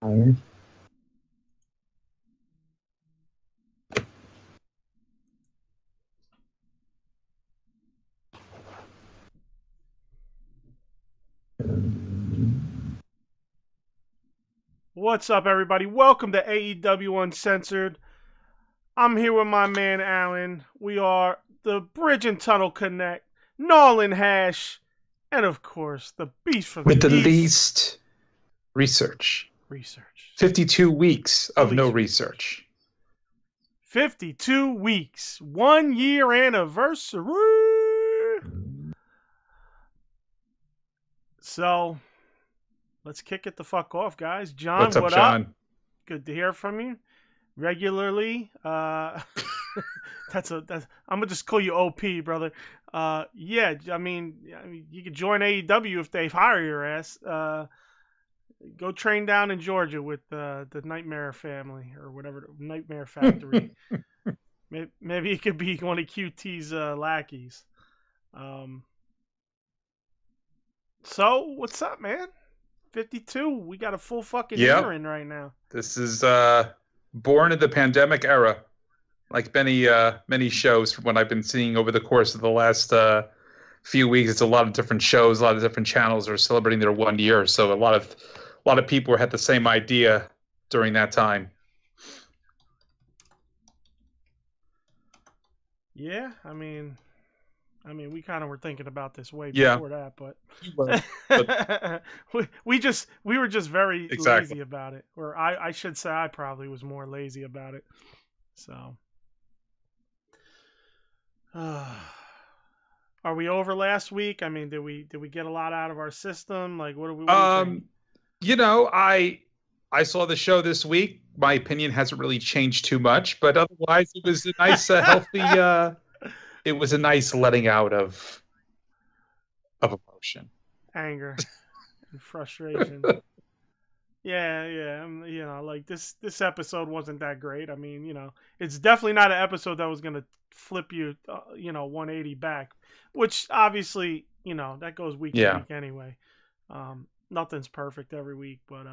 Tired. What's up, everybody? Welcome to AEW Uncensored. I'm here with my man Alan. We are the Bridge and Tunnel Connect, Nolan Hash, and of course the Beast from With the East. least research. 52 weeks of no research. 52 weeks. 1 year anniversary. So, let's kick it the fuck off, guys. John, what's up, John? Up? Good to hear from you. Regularly. I'm gonna just call you OP, brother. Yeah, I mean, you could join AEW if they hire your ass. Go train down in Georgia with the Nightmare Family or whatever, Nightmare Factory. Maybe it could be one of QT's lackeys. So what's up, man? 52. We got a full fucking year in right now. This is born in the pandemic era. Like many shows from what I've been seeing over the course of the last few weeks, it's a lot of different shows, a lot of different channels are celebrating their 1 year. So a lot of people had the same idea during that time. Yeah, I mean, we kind of were thinking about this way before that, but we were just very lazy about it. Or I should say I probably was more lazy about it. So, are we over last week? I mean, did we get a lot out of our system? Like, what do we think? You know, I saw the show this week. My opinion hasn't really changed too much, but otherwise it was a nice, healthy. It was a nice letting out of emotion, anger, and frustration. Yeah. You know, like this episode wasn't that great. I mean, you know, it's definitely not an episode that was gonna flip you, 180 back. Which obviously, you know, that goes week to week anyway. Nothing's perfect every week, but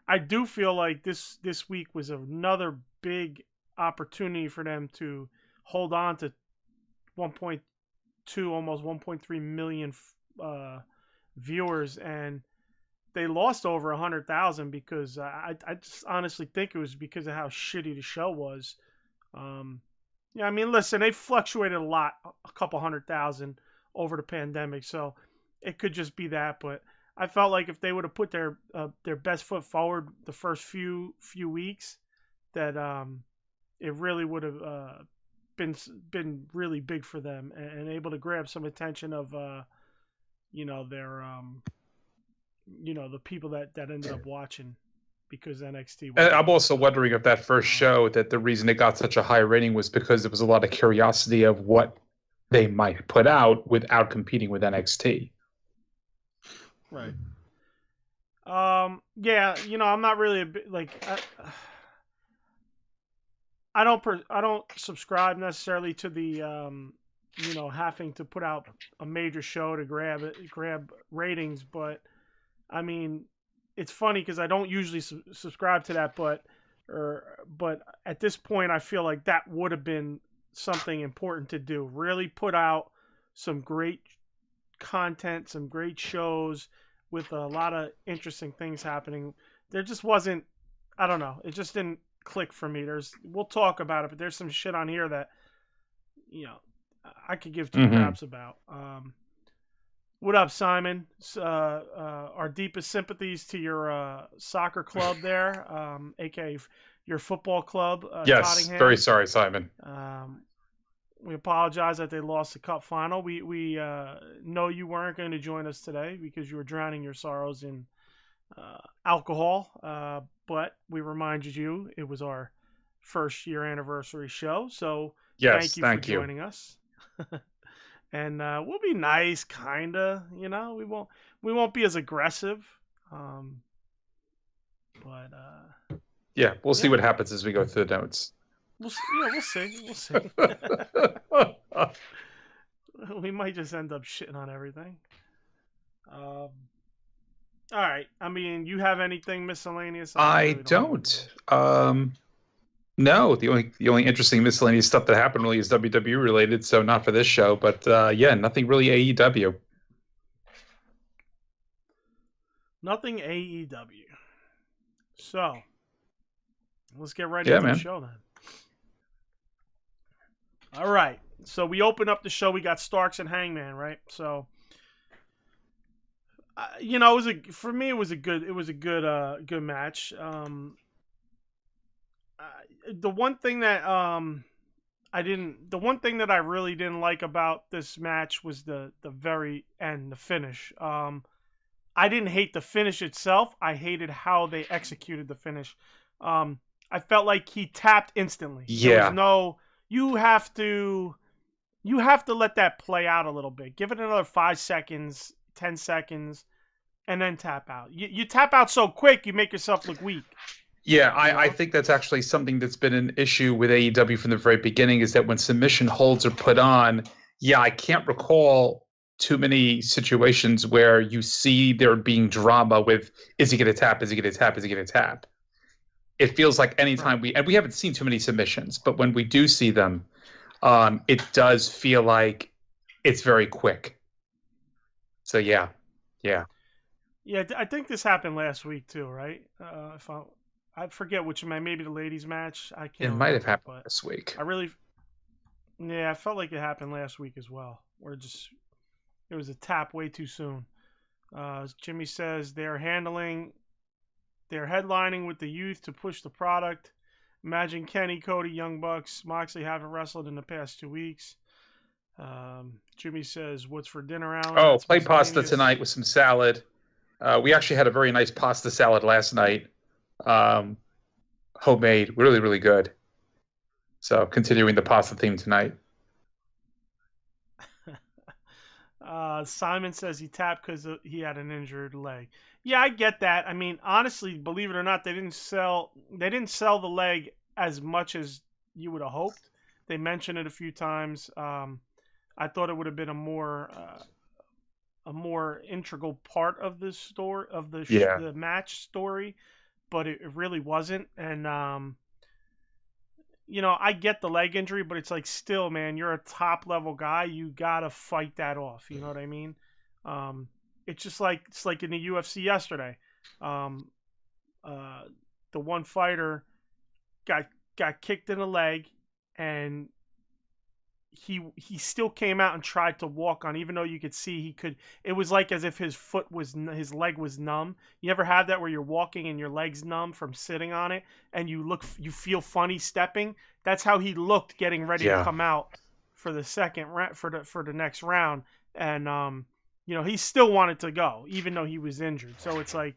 I do feel like this week was another big opportunity for them to hold on to 1.2, almost 1.3 million viewers, and they lost over 100,000 because I just honestly think it was because of how shitty the show was. Yeah, I mean, listen, they fluctuated a lot, a couple 100,000 over the pandemic, so it could just be that, but I felt like if they would have put their best foot forward the first few weeks, that it really would have been really big for them and able to grab some attention of their the people that ended up watching because NXT. I'm also wondering if that first show, that the reason it got such a high rating was because there was a lot of curiosity of what they might put out without competing with NXT. Right. Yeah, you know, I'm not really I don't subscribe necessarily to the having to put out a major show to grab ratings, but I mean, it's funny because I don't usually subscribe to that, but at this point I feel like that would have been something important to do. Really put out some great content, some great shows with a lot of interesting things happening. There just wasn't, I don't know, it just didn't click for me. We'll talk about it, but there's some shit on here that, you know, I could give two craps about. What up, Simon? Our deepest sympathies to your soccer club there, aka your football club. Yes, Tottenham. Very sorry, Simon. We apologize that they lost the cup final. We know you weren't going to join us today because you were drowning your sorrows in alcohol. But we reminded you it was our first year anniversary show. So yes, thank you for joining us. And we'll be nice, kinda. You know, we won't be as aggressive. But yeah, we'll see what happens as we go through the notes. We'll see. We might just end up shitting on everything. All right. I mean, you have anything miscellaneous? I really don't. No, the only interesting miscellaneous stuff that happened really is WWE related, so not for this show. But yeah, nothing really AEW. Nothing AEW. So let's get right Yeah, into the man. show then. All right. So we open up the show. We got Starks and Hangman, right? So it was for me. It was a good match. The one thing that the one thing that I really didn't like about this match was the very end, the finish. I didn't hate the finish itself. I hated how they executed the finish. I felt like he tapped instantly. There was Yeah. no. You have to let that play out a little bit. Give it another 5 seconds, 10 seconds, and then tap out. You tap out so quick, you make yourself look weak. Yeah, I think that's actually something that's been an issue with AEW from the very beginning, is that when submission holds are put on, I can't recall too many situations where you see there being drama with, is he going to tap, is he going to tap, is he going to tap? It feels like anytime and we haven't seen too many submissions, but when we do see them, it does feel like it's very quick. So yeah. Yeah, I think this happened last week too, right? If I forget which man, maybe the ladies match. I can't. It might have remember, happened but this week. I felt like it happened last week as well. Where it was a tap way too soon. Jimmy says they're headlining with the youth to push the product. Imagine Kenny, Cody, Young Bucks, Moxley haven't wrestled in the past 2 weeks. Jimmy says, "What's for dinner, Alan?" Oh, play pasta tonight with some salad. We actually had a very nice pasta salad last night. Homemade, really, really good. So continuing the pasta theme tonight. Simon says he tapped because he had an injured leg. Yeah, I get that. I mean, honestly, believe it or not, they didn't sell the leg as much as you would have hoped. They mentioned it a few times. I thought it would have been a more integral part of the story of the match story, but it really wasn't. And I get the leg injury, but it's like still, man, you're a top level guy. You gotta fight that off. You know what I mean? It's just like in the UFC yesterday. The one fighter got kicked in the leg, and he still came out and tried to walk on, even though you could see he could. It was like as if his leg was numb. You ever have that where you're walking and your leg's numb from sitting on it, and you feel funny stepping? That's how he looked getting ready to come out for the for the next round, and he still wanted to go even though he was injured. So it's like,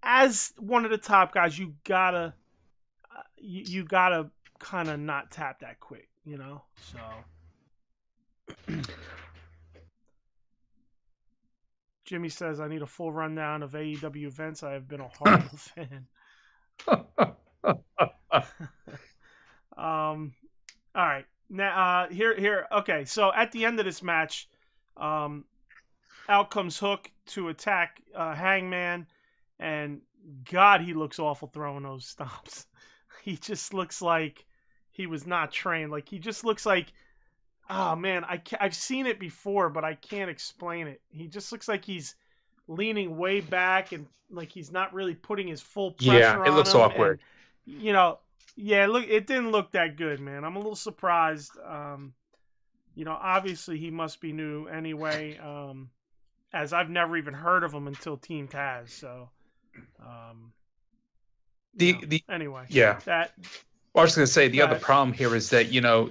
as one of the top guys, you gotta kind of not tap that quick, So Jimmy says, I need a full rundown of AEW events. I have been a horrible fan. All right. Now, here. Okay, so at the end of this match, out comes Hook to attack Hangman, and God, he looks awful throwing those stomps. He just looks like he was not trained. Like, he just looks like, oh man, I've seen it before, but I can't explain it. He just looks like he's leaning way back and like he's not really putting his full pressure on him. Yeah, it looks awkward. And, it didn't look that good, man. I'm a little surprised. Obviously he must be new anyway, as I've never even heard of him until Team Taz. So, anyway, yeah. Well, I was going to say the other problem here is that,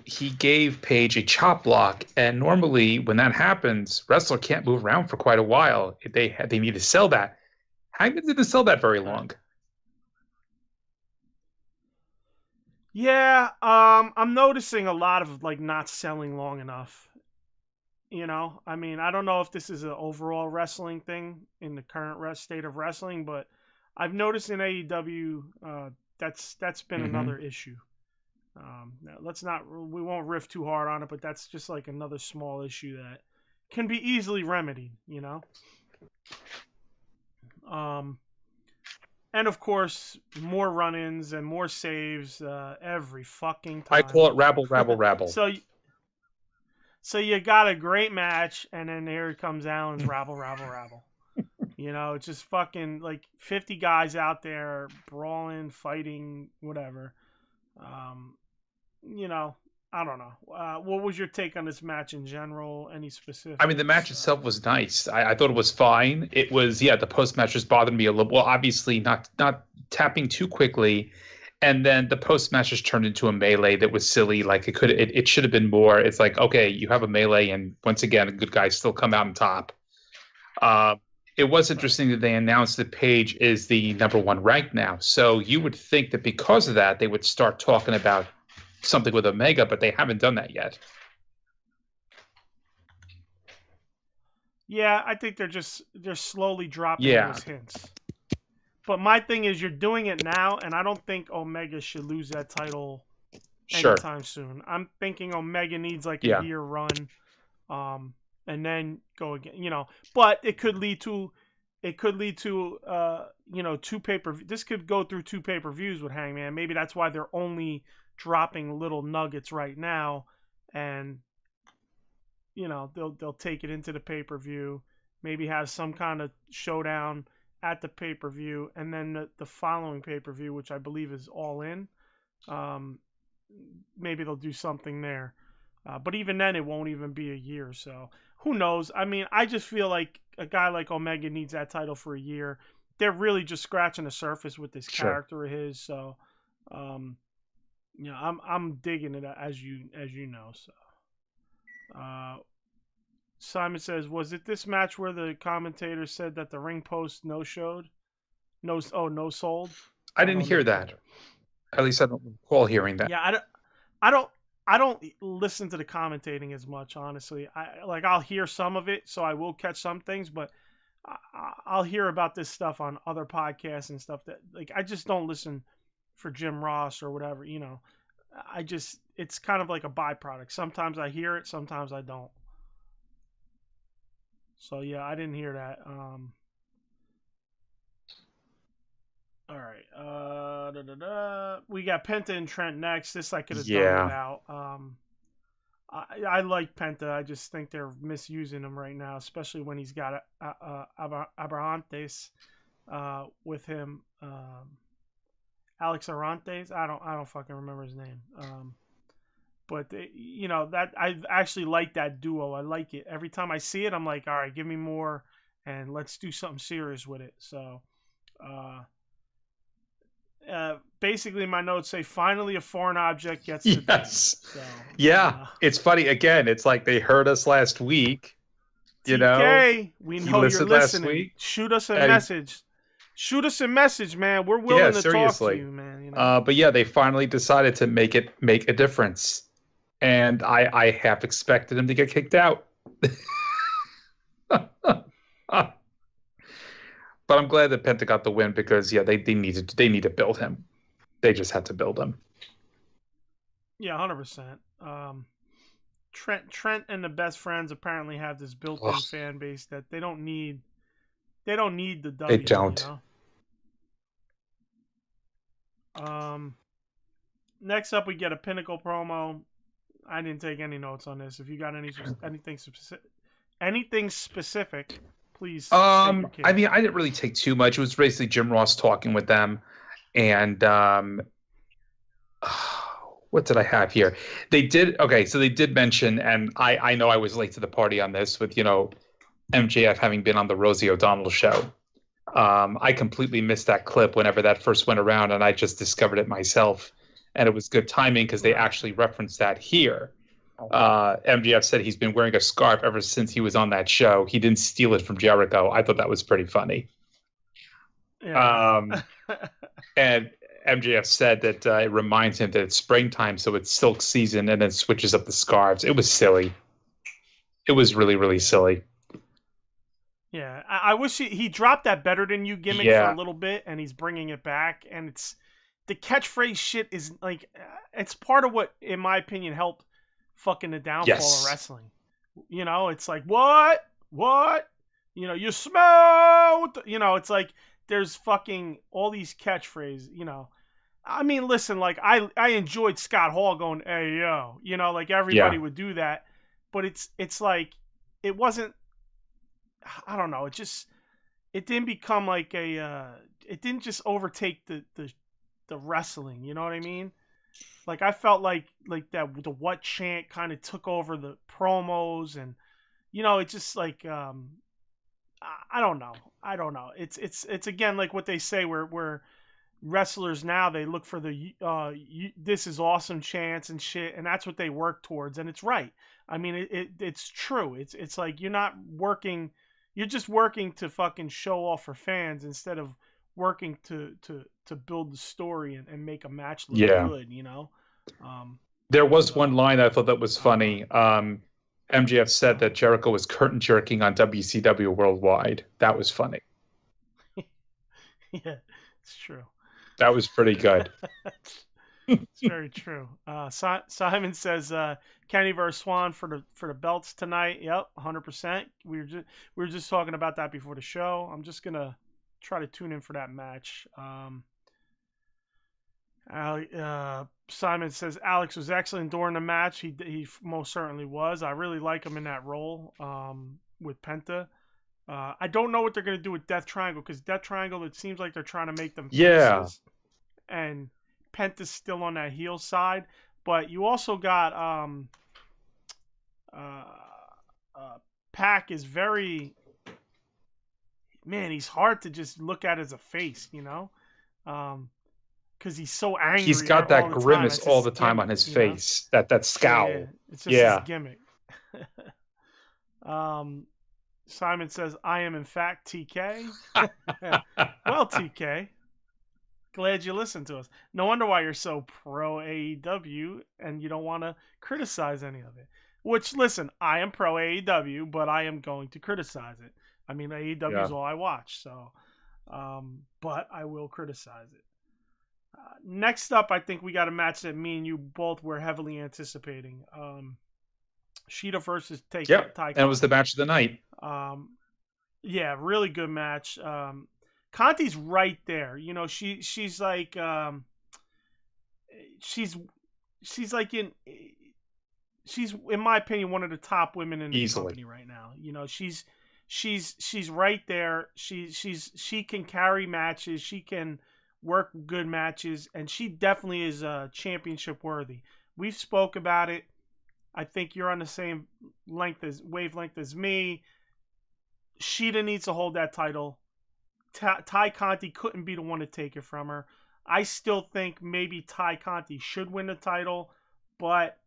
he gave Page a chop block, and normally when that happens, wrestler can't move around for quite a while. They need to sell that. Hangman didn't sell that very long. Yeah, I'm noticing a lot of like not selling long enough. I mean, I don't know if this is an overall wrestling thing in the current state of wrestling, but I've noticed in AEW that's been another issue. We won't riff too hard on it, but that's just like another small issue that can be easily remedied, And of course, more run-ins and more saves every fucking time. I call it rabble, rabble, rabble. So you got a great match, and then here comes Allen's rabble, rabble, rabble. It's just fucking like 50 guys out there brawling, fighting, whatever. I don't know. What was your take on this match in general? Any specific? I mean, the match itself was nice. I thought it was fine. It was, the post-match just bothered me a little. Well, obviously not tapping too quickly. And then the post-match just turned into a melee that was silly. Like it should have been more. It's like, okay, you have a melee, and once again, a good guys still come out on top. It was interesting that they announced that Paige is the #1 ranked now. So you would think that because of that, they would start talking about something with Omega, but they haven't done that yet. Yeah, I think they're slowly dropping those hints. But my thing is, you're doing it now, and I don't think Omega should lose that title anytime soon. I'm thinking Omega needs like a year run, and then go again. But it could lead to 2 pay-per-views. This could go through 2 pay-per-views with Hangman. Maybe that's why they're only dropping little nuggets right now, and they'll take it into the pay-per-view. Maybe have some kind of showdown at the pay-per-view, and then the following pay-per-view, which I believe is All In, maybe they'll do something there. But even then, it won't even be a year. So who knows? I mean, I just feel like a guy like Omega needs that title for a year. They're really just scratching the surface with this character of his. So, I'm digging it as you know. So, Simon says, was it this match where the commentator said that the ring post no-sold? I didn't hear that. At least I don't recall hearing that. Yeah, I don't listen to the commentating as much, honestly. I'll hear some of it, so I will catch some things, but I'll hear about this stuff on other podcasts and stuff that I just don't listen for Jim Ross or whatever, it's kind of like a byproduct. Sometimes I hear it, sometimes I don't. So yeah, I didn't hear that. All right. We got Penta and Trent next. This I could have done without. I like Penta. I just think they're misusing him right now, especially when he's got Abrahantes with him. Alex Arantes. I don't fucking remember his name. But that I actually like that duo. I like it. Every time I see it, I'm like, all right, give me more, and let's do something serious with it. So, basically, my notes say finally a foreign object gets to yes. So, it's funny again. It's like they heard us last week. TK, we know you're listening. Shoot us a message. Shoot us a message, man. We're willing to talk to you, man. But yeah, they finally decided to make a difference. And I half expected him to get kicked out. But I'm glad that Penta got the win because they need to build him. They just had to build him. Yeah, 100%. Trent and the Best Friends apparently have this built-in fan base that they don't need the W. They don't. Next up, we get a Pinnacle promo. I didn't take any notes on this. If you got anything specific, please. I mean, I didn't really take too much. It was basically Jim Ross talking with them, and what did I have here? They did mention, and I know I was late to the party on this with MJF having been on the Rosie O'Donnell show. I completely missed that clip whenever that first went around, and I just discovered it myself. And it was good timing because they actually referenced that here. MJF said he's been wearing a scarf ever since he was on that show. He didn't steal it from Jericho. I thought that was pretty funny. Yeah. And MJF said that it reminds him that it's springtime, so it's silk season, and then switches up the scarves. It was silly. It was really, really silly. Yeah, I wish he dropped that better than you gimmick for a little bit, and he's bringing it back, and it's the catchphrase shit is like it's part of what, in my opinion, helped fucking the downfall of wrestling. It's like what, You know, you smell, you know, it's like there's fucking all these catchphrases, you know. I mean, listen, like I enjoyed Scott Hall going, "Hey yo," you know, like everybody Yeah. would do that, but it's like it wasn't. I don't know. It didn't become like a. It didn't just overtake the wrestling. You know what I mean? Like I felt like that the what chant kind of took over the promos, and you know, it's just like I don't know. I don't know. It's again like what they say where wrestlers now they look for the this is awesome chants and shit, and that's what they work towards, and it's right. I mean, it's true. It's like you're not working, you're just working to fucking show off for fans instead of working to build the story and make a match look Yeah. good. You know. There was one line I thought that was funny. MJF said that Jericho was curtain jerking on WCW Worldwide. That was funny. Yeah, it's true. That was pretty good. It's very true. Simon says Kenny versus Swan for the belts tonight. Yep, 100%. We were just talking about that before the show. I'm just gonna try to tune in for that match. Simon says Alex was excellent during the match. He most certainly was. I really like him in that role with Penta. I don't know what they're going to do with Death Triangle, because Death Triangle, it seems like they're trying to make them faces, and Penta's still on that heel side. But you also got Pac is very, man, he's hard to just look at as a face, you know, because he's so angry. He's got that grimace all the time on his face, that scowl. Yeah, it's just his gimmick. Simon says, I am in fact TK. Well, TK, glad you listened to us. No wonder why you're so pro AEW and you don't want to criticize any of it. Which, listen, I am pro AEW, but I am going to criticize it. I mean, AEW is all I watch, so, but I will criticize it. Next up, I think we got a match that me and you both were heavily anticipating. Shida versus Ty Conti. And it was the match of the night. Yeah, really good match. Conti's right there. You know, she's like she's in my opinion one of the top women in the company right now. You know, she's right there. She can carry matches. She can work good matches, and she definitely is championship worthy. We've spoke about it. I think you're on the same wavelength as me. Shida needs to hold that title. Ty Conti couldn't be the one to take it from her. I still think maybe Ty Conti should win the title, but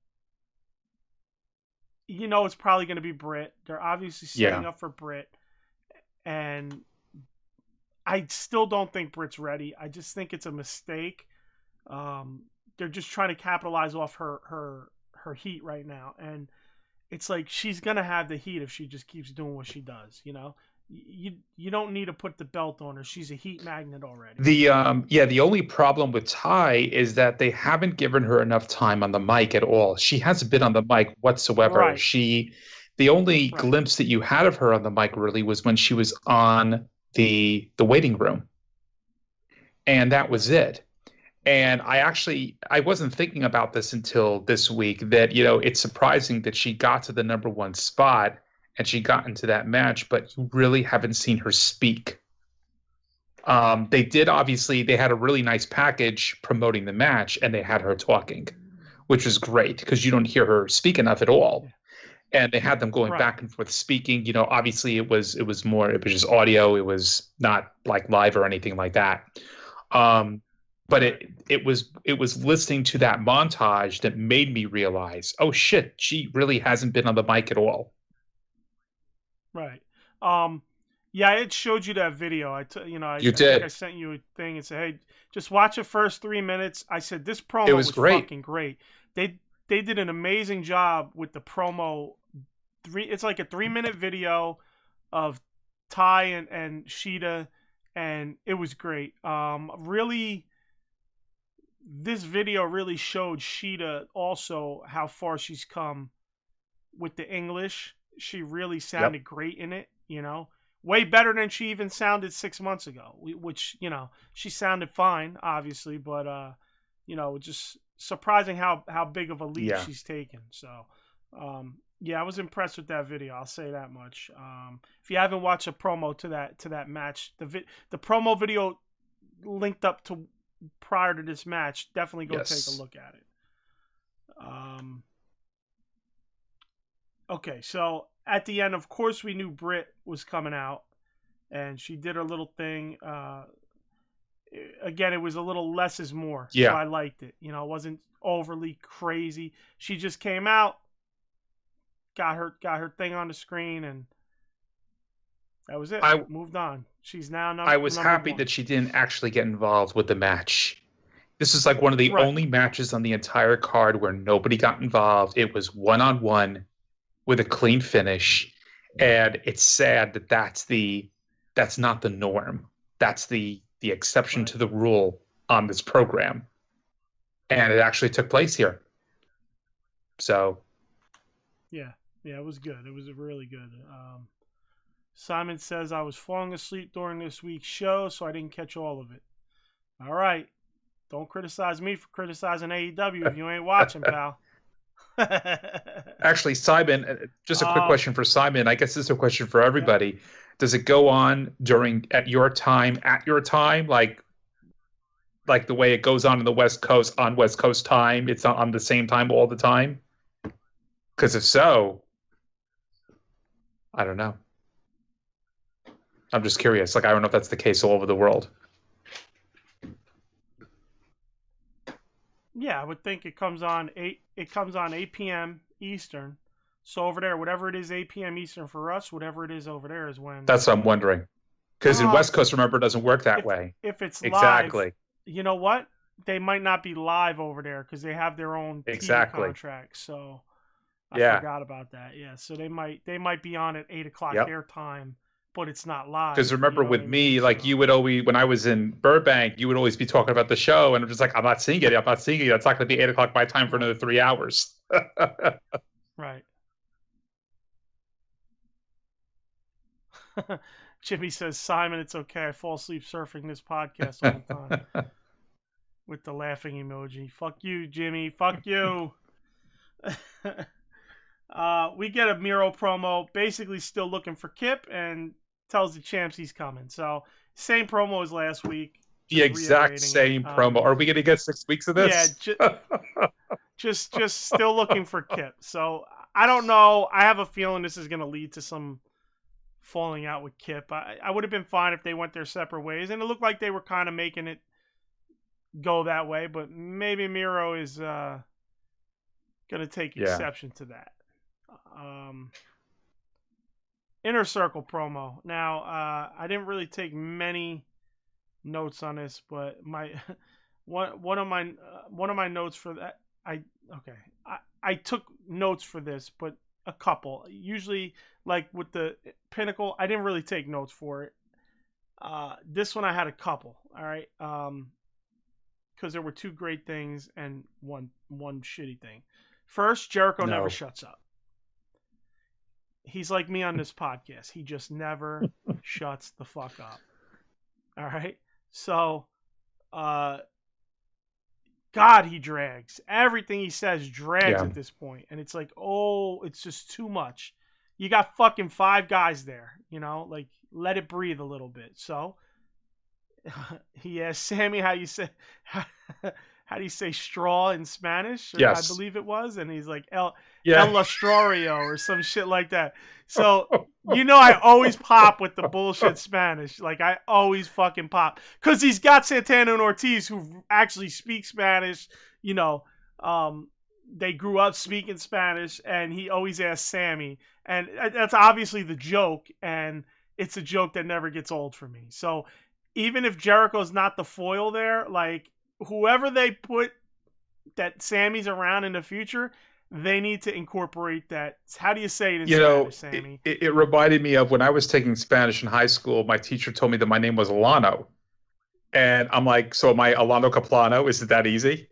you know it's probably going to be Britt. They're obviously setting up for Britt, and I still don't think Britt's ready. I just think it's a mistake. They're just trying to capitalize off her heat right now, and it's like she's gonna have the heat if she just keeps doing what she does. You know, you don't need to put the belt on her. She's a heat magnet already. The only problem with Ty is that they haven't given her enough time on the mic at all. She hasn't been on the mic whatsoever. Right. The only glimpse that you had of her on the mic really was when she was on the waiting room, and that was it. And I wasn't thinking about this until this week, that, you know, it's surprising that she got to the number one spot and she got into that match, but you really haven't seen her speak. They had a really nice package promoting the match, and they had her talking, which was great because you don't hear her speak enough at all. And they had them going back and forth speaking. You know, obviously it was just audio. It was not like live or anything like that. But it was listening to that montage that made me realize, oh shit, she really hasn't been on the mic at all. Right. Yeah, it showed you that video. I think I sent you a thing and said, hey, just watch the first 3 minutes. I said this promo was fucking great. They did an amazing job with the promo. It's like a 3-minute video of Ty and Shida, and it was great. Really. This video really showed Shida also how far she's come with the English. She really sounded great in it, you know. way better than she even sounded 6 months ago. Which she sounded fine, obviously, but just surprising how big of a leap Yeah. she's taken. So, I was impressed with that video. I'll say that much. If you haven't watched a promo to that match, the promo video linked up to prior to this match, definitely go take a look at it. Okay, so at the end, of course, we knew Britt was coming out, and she did her little thing. Again, it was a little less is more, so I liked it. It wasn't overly crazy. She just came out, got her thing on the screen, and that was it. Moved on. She's now number. I was happy that she didn't actually get involved with the match. This is like one of the only matches on the entire card where nobody got involved. It was one-on-one with a clean finish, and it's sad that that's not the norm. That's the exception to the rule on this program, and it actually took place here. So, yeah, it was good. It was really good. Simon says, I was falling asleep during this week's show, so I didn't catch all of it. All right. Don't criticize me for criticizing AEW if you ain't watching, pal. Actually, Simon, just a quick question for Simon. I guess this is a question for everybody. Yeah. Does it go on at your time, like the way it goes on in the West Coast, on West Coast time? It's on the same time all the time? Because if so, I don't know. I'm just curious. Like, I don't know if that's the case all over the world. Yeah, I would think it comes on 8 p.m. Eastern. So over there, whatever it is 8 p.m. Eastern for us, whatever it is over there is when. That's what I'm wondering. Because in West Coast, remember, it doesn't work that way. If it's exactly live, you know what? They might not be live over there because they have their own TV contract. So I forgot about that. Yeah, so they might be on at 8 o'clock their time. But it's not live. Because remember, with me, like you would always, when I was in Burbank, you would always be talking about the show, and I'm just like, I'm not seeing it. It's not going to be 8 o'clock my time for another 3 hours. Right. Jimmy says, Simon, it's okay. I fall asleep surfing this podcast all the time. With the laughing emoji. Fuck you, Jimmy. Fuck you. We get a Miro promo, basically still looking for Kip, and tells the champs he's coming. So same promo as last week. The exact same promo. Are we going to get 6 weeks of this? Yeah, just still looking for Kip. So I don't know. I have a feeling this is going to lead to some falling out with Kip. I would have been fine if they went their separate ways, and it looked like they were kind of making it go that way. But maybe Miro is going to take exception to that. Inner Circle promo. Now, I didn't really take many notes on this, but one of my notes for that, I took notes for this, but a couple. Usually, like with the Pinnacle, I didn't really take notes for it. This one I had a couple. All right, because there were two great things and one shitty thing. First, Jericho never shuts up. He's like me on this podcast. He just never shuts the fuck up. All right? So, God, he drags. Everything he says drags at this point. And it's like, it's just too much. You got fucking 5 guys there, like, let it breathe a little bit. So, he asked Sammy how do you say straw in Spanish? Yes. I believe it was. And he's like, El Lastrario or some shit like that. So, I always pop with the bullshit Spanish. Like, I always fucking pop. Because he's got Santana and Ortiz who actually speak Spanish. They grew up speaking Spanish. And he always asks Sammy. And that's obviously the joke. And it's a joke that never gets old for me. So, even if Jericho's not the foil there, like, whoever they put that Sammy's around in the future, they need to incorporate that. How do you say it in Spanish, Sammy? It reminded me of when I was taking Spanish in high school, my teacher told me that my name was Alano. And I'm like, so am I Alano Caplano? Is it that easy?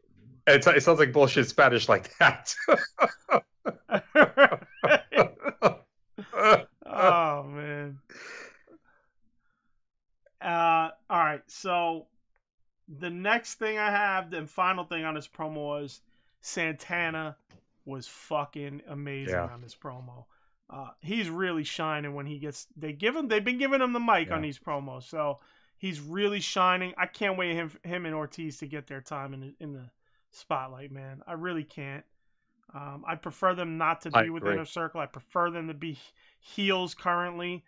And it sounds like bullshit Spanish like that. Oh, man. All right, so the next thing I have, the final thing on this promo was Santana was fucking amazing on this promo. He's really shining when he gets. They've been giving him the mic on these promos, so he's really shining. I can't wait him and Ortiz to get their time in the spotlight, man. I really can't. I prefer them not to be with Inner Circle. I prefer them to be heels currently.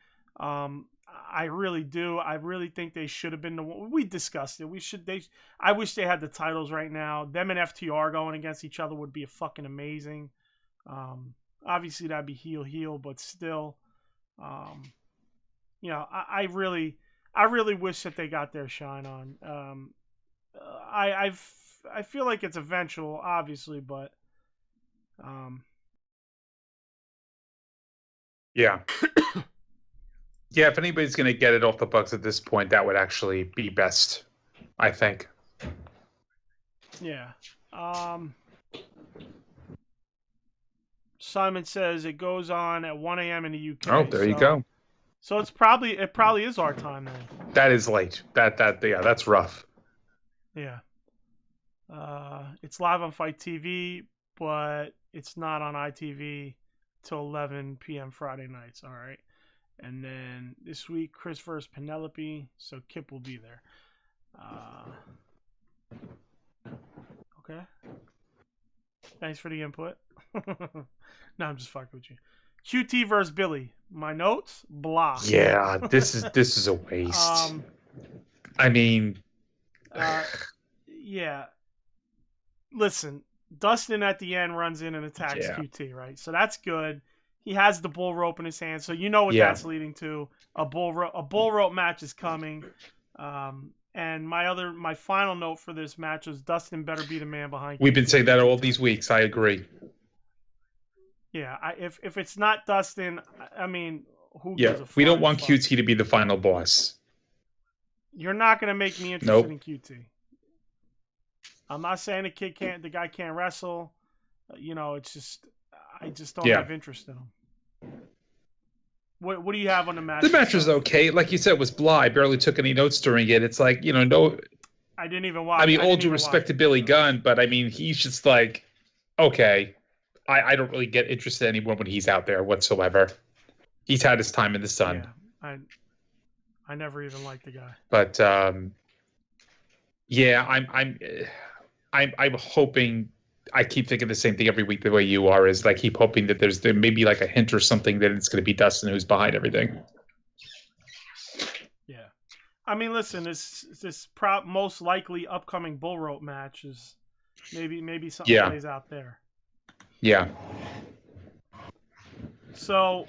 I really do. I really think they should have been the one. We discussed it. I wish they had the titles right now. Them and FTR going against each other would be fucking amazing. Obviously that'd be heel, but still, I really wish that they got their shine on. I feel like it's eventual, obviously, but yeah. Yeah, if anybody's going to get it off the Bucks at this point, that would actually be best, I think. Yeah. Simon says it goes on at 1 a.m. in the UK. Oh, there you go. So it probably is our time then. That is late. That's rough. Yeah. It's live on Fight TV, but it's not on ITV till 11 p.m. Friday nights. All right. And then this week, Chris versus Penelope, so Kip will be there. Okay. Thanks for the input. No, I'm just fucking with you. QT versus Billy. My notes, blah. Yeah, this is a waste. I mean, yeah. Listen, Dustin at the end runs in and attacks QT, right? So that's good. He has the bull rope in his hand, so you know what that's leading to. A bull rope match is coming. And my final note for this match was Dustin better be the man behind. We've been saying that all these weeks. I agree. Yeah, if it's not Dustin, I mean, who gives a fuck? We don't want QT to be the final boss. You're not gonna make me interested in QT. I'm not saying the guy can't wrestle. It's just I just don't have interest in him. What do you have on the match? The match was okay. Like you said, it was blah. I barely took any notes during it. It's like, no. I didn't even watch. I mean, all due respect to Billy Gunn, but I mean, he's just like, okay. I don't really get interested anymore when he's out there whatsoever. He's had his time in the sun. Yeah, I never even liked the guy. But I'm hoping. I keep thinking the same thing every week the way you are, is like keep hoping that there may be like a hint or something that it's going to be Dustin who's behind everything. Yeah. I mean, listen, this most likely upcoming bull rope match is maybe something plays out there. Yeah. So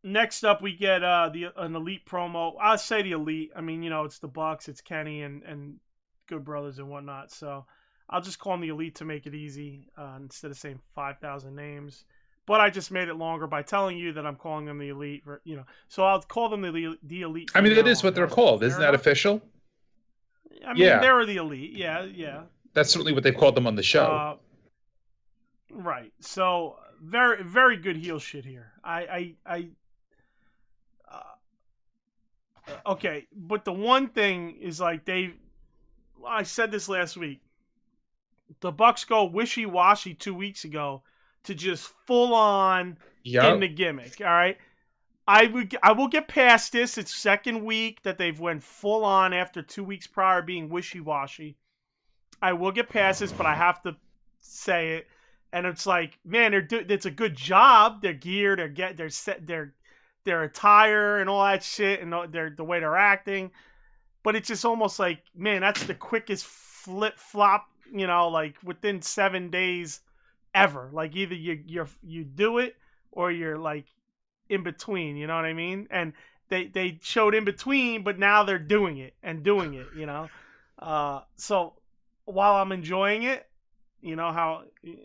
next up we get an Elite promo. I'll say the Elite. I mean, it's the Bucks, it's Kenny and Good Brothers and whatnot. So I'll just call them the Elite to make it easy instead of saying 5,000 names. But I just made it longer by telling you that I'm calling them the Elite. So I'll call them the Elite. I mean, that is what they're called. Isn't that official? I mean, they're the Elite. Yeah. That's certainly what they've called them on the show. Right. So very, very good heel shit here. Okay, but the one thing is like I said this last week. The Bucks go wishy-washy 2 weeks ago to just full on in the gimmick. All right. I will get past this. It's second week that they've went full on after 2 weeks prior being wishy-washy. I will get past this, but I have to say it. And it's like, man, it's a good job. They're geared. They're set. Their attire and all that shit, and the way they're acting. But it's just almost like, man, that's the quickest flip flop. Like within 7 days ever. Like either you do it or you're like in between. You know what I mean? And they showed in between, but now they're doing it. So while I'm enjoying it. How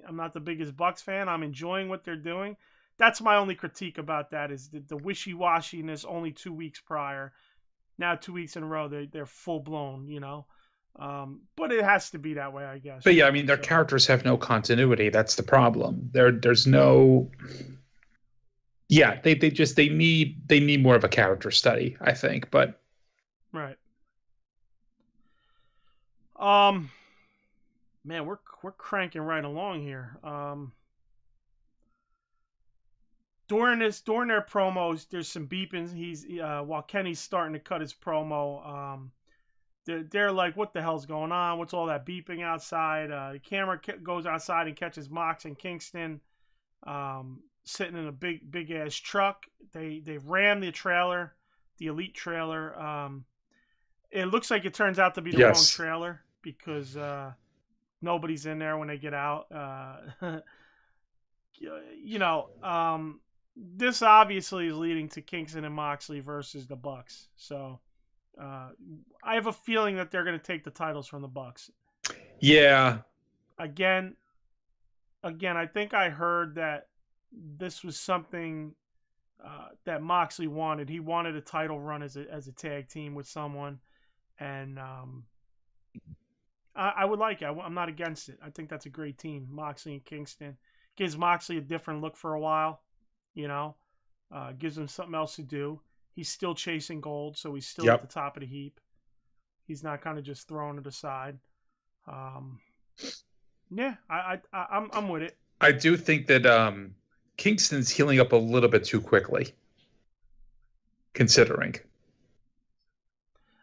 I'm not the biggest Bucks fan. I'm enjoying what they're doing. That's my only critique about that is the wishy-washiness only 2 weeks prior. Now 2 weeks in a row, they're full-blown, But it has to be that way, I guess. But yeah, I mean, their characters have no continuity. That's the problem. There's no... Yeah, they need more of a character study, I think. But Right. Man, we're cranking right along here. During their promos, there's some beepings. While Kenny's starting to cut his promo, they're like, "What the hell's going on? What's all that beeping outside?" The camera goes outside and catches Mox and Kingston sitting in a big ass truck. They ram the trailer, the Elite trailer. It looks like it turns out to be the wrong trailer because nobody's in there when they get out. This obviously is leading to Kingston and Moxley versus the Bucks. So I have a feeling that they're going to take the titles from the Bucks. Yeah. Again, I think I heard that this was something that Moxley wanted. He wanted a title run as a tag team with someone, and I would like it. I'm not against it. I think that's a great team, Moxley and Kingston. Gives Moxley a different look for a while, gives him something else to do. He's still chasing gold, so he's still at the top of the heap. He's not kind of just throwing it aside. Yeah, I'm with it. I do think that Kingston's healing up a little bit too quickly, considering.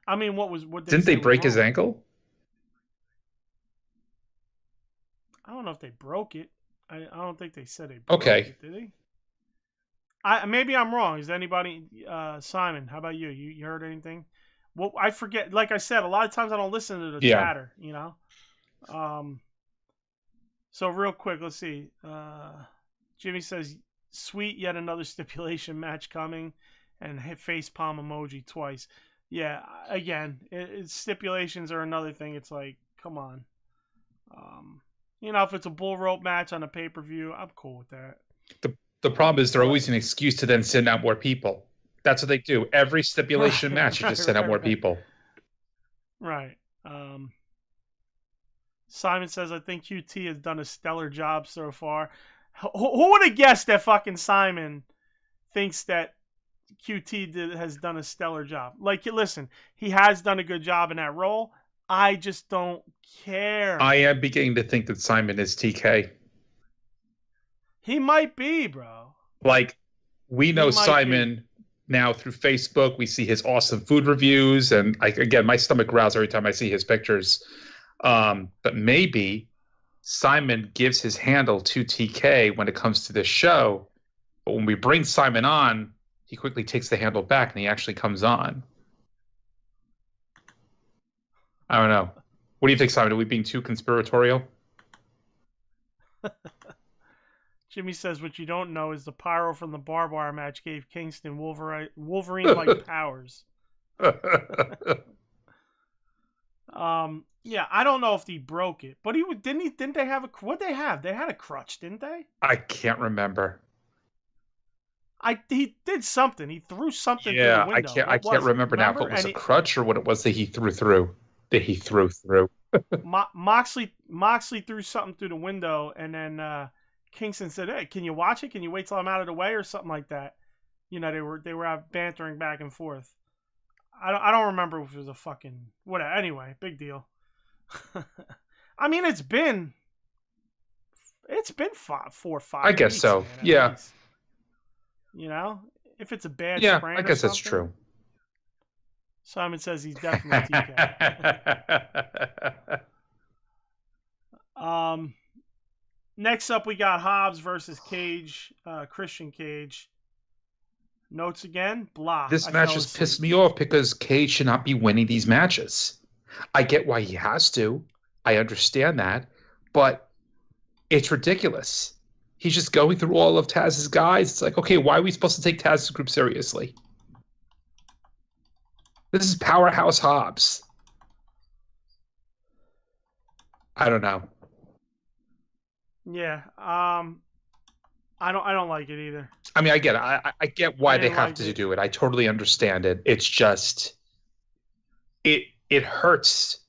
I mean, what didn't they break his ankle? I don't know if they broke it. I don't think they said they broke it, did they? Maybe I'm wrong. Is anybody, Simon? How about you? You heard anything? Well, I forget. Like I said, a lot of times I don't listen to the chatter. So real quick, let's see. Jimmy says, "Sweet, yet another stipulation match coming," and hit face palm emoji twice. Yeah, again, stipulations are another thing. It's like, come on. If it's a bull rope match on a pay-per-view, I'm cool with that. The problem is they're always an excuse to then send out more people. That's what they do. Every stipulation match, you just send out more people. Right. Simon says, "I think QT has done a stellar job so far." Who would have guessed that fucking Simon thinks that QT has done a stellar job? Like, listen, he has done a good job in that role. I just don't care. I am beginning to think that Simon is TK. He might be, bro. Like, we know Simon now through Facebook. We see his awesome food reviews. And again, my stomach growls every time I see his pictures. But maybe Simon gives his handle to TK when it comes to this show. But when we bring Simon on, he quickly takes the handle back and he actually comes on. I don't know. What do you think, Simon? Are we being too conspiratorial? Jimmy says, "What you don't know is the pyro from the barbed wire match gave Kingston Wolverine-like powers." Yeah, I don't know if he broke it, but didn't they have what'd they have? They had a crutch, didn't they? I can't remember. He did something. He threw something through the window. I can't remember now if it was a crutch or what it was that he threw through. Moxley threw something through the window, and then Kingston said, "Hey, can you watch it? Can you wait till I'm out of the way?" or something like that. They were out bantering back and forth. I don't remember if it was a fucking whatever. Anyway, big deal. I mean, it's been 4 or 5. I guess weeks, so. Man, yeah. Least. If it's a bad sprain, I guess that's true. Simon says he's definitely TK. Next up, we got Hobbs versus Cage, Christian Cage. Notes again, blah. This match just pissed me off because Cage should not be winning these matches. I get why he has to. I understand that. But it's ridiculous. He's just going through all of Taz's guys. It's like, okay, why are we supposed to take Taz's group seriously? This is Powerhouse Hobbs. I don't know. Yeah, I don't like it either. I mean, I get it. I get why they have to do it. I totally understand it. It's just it hurts.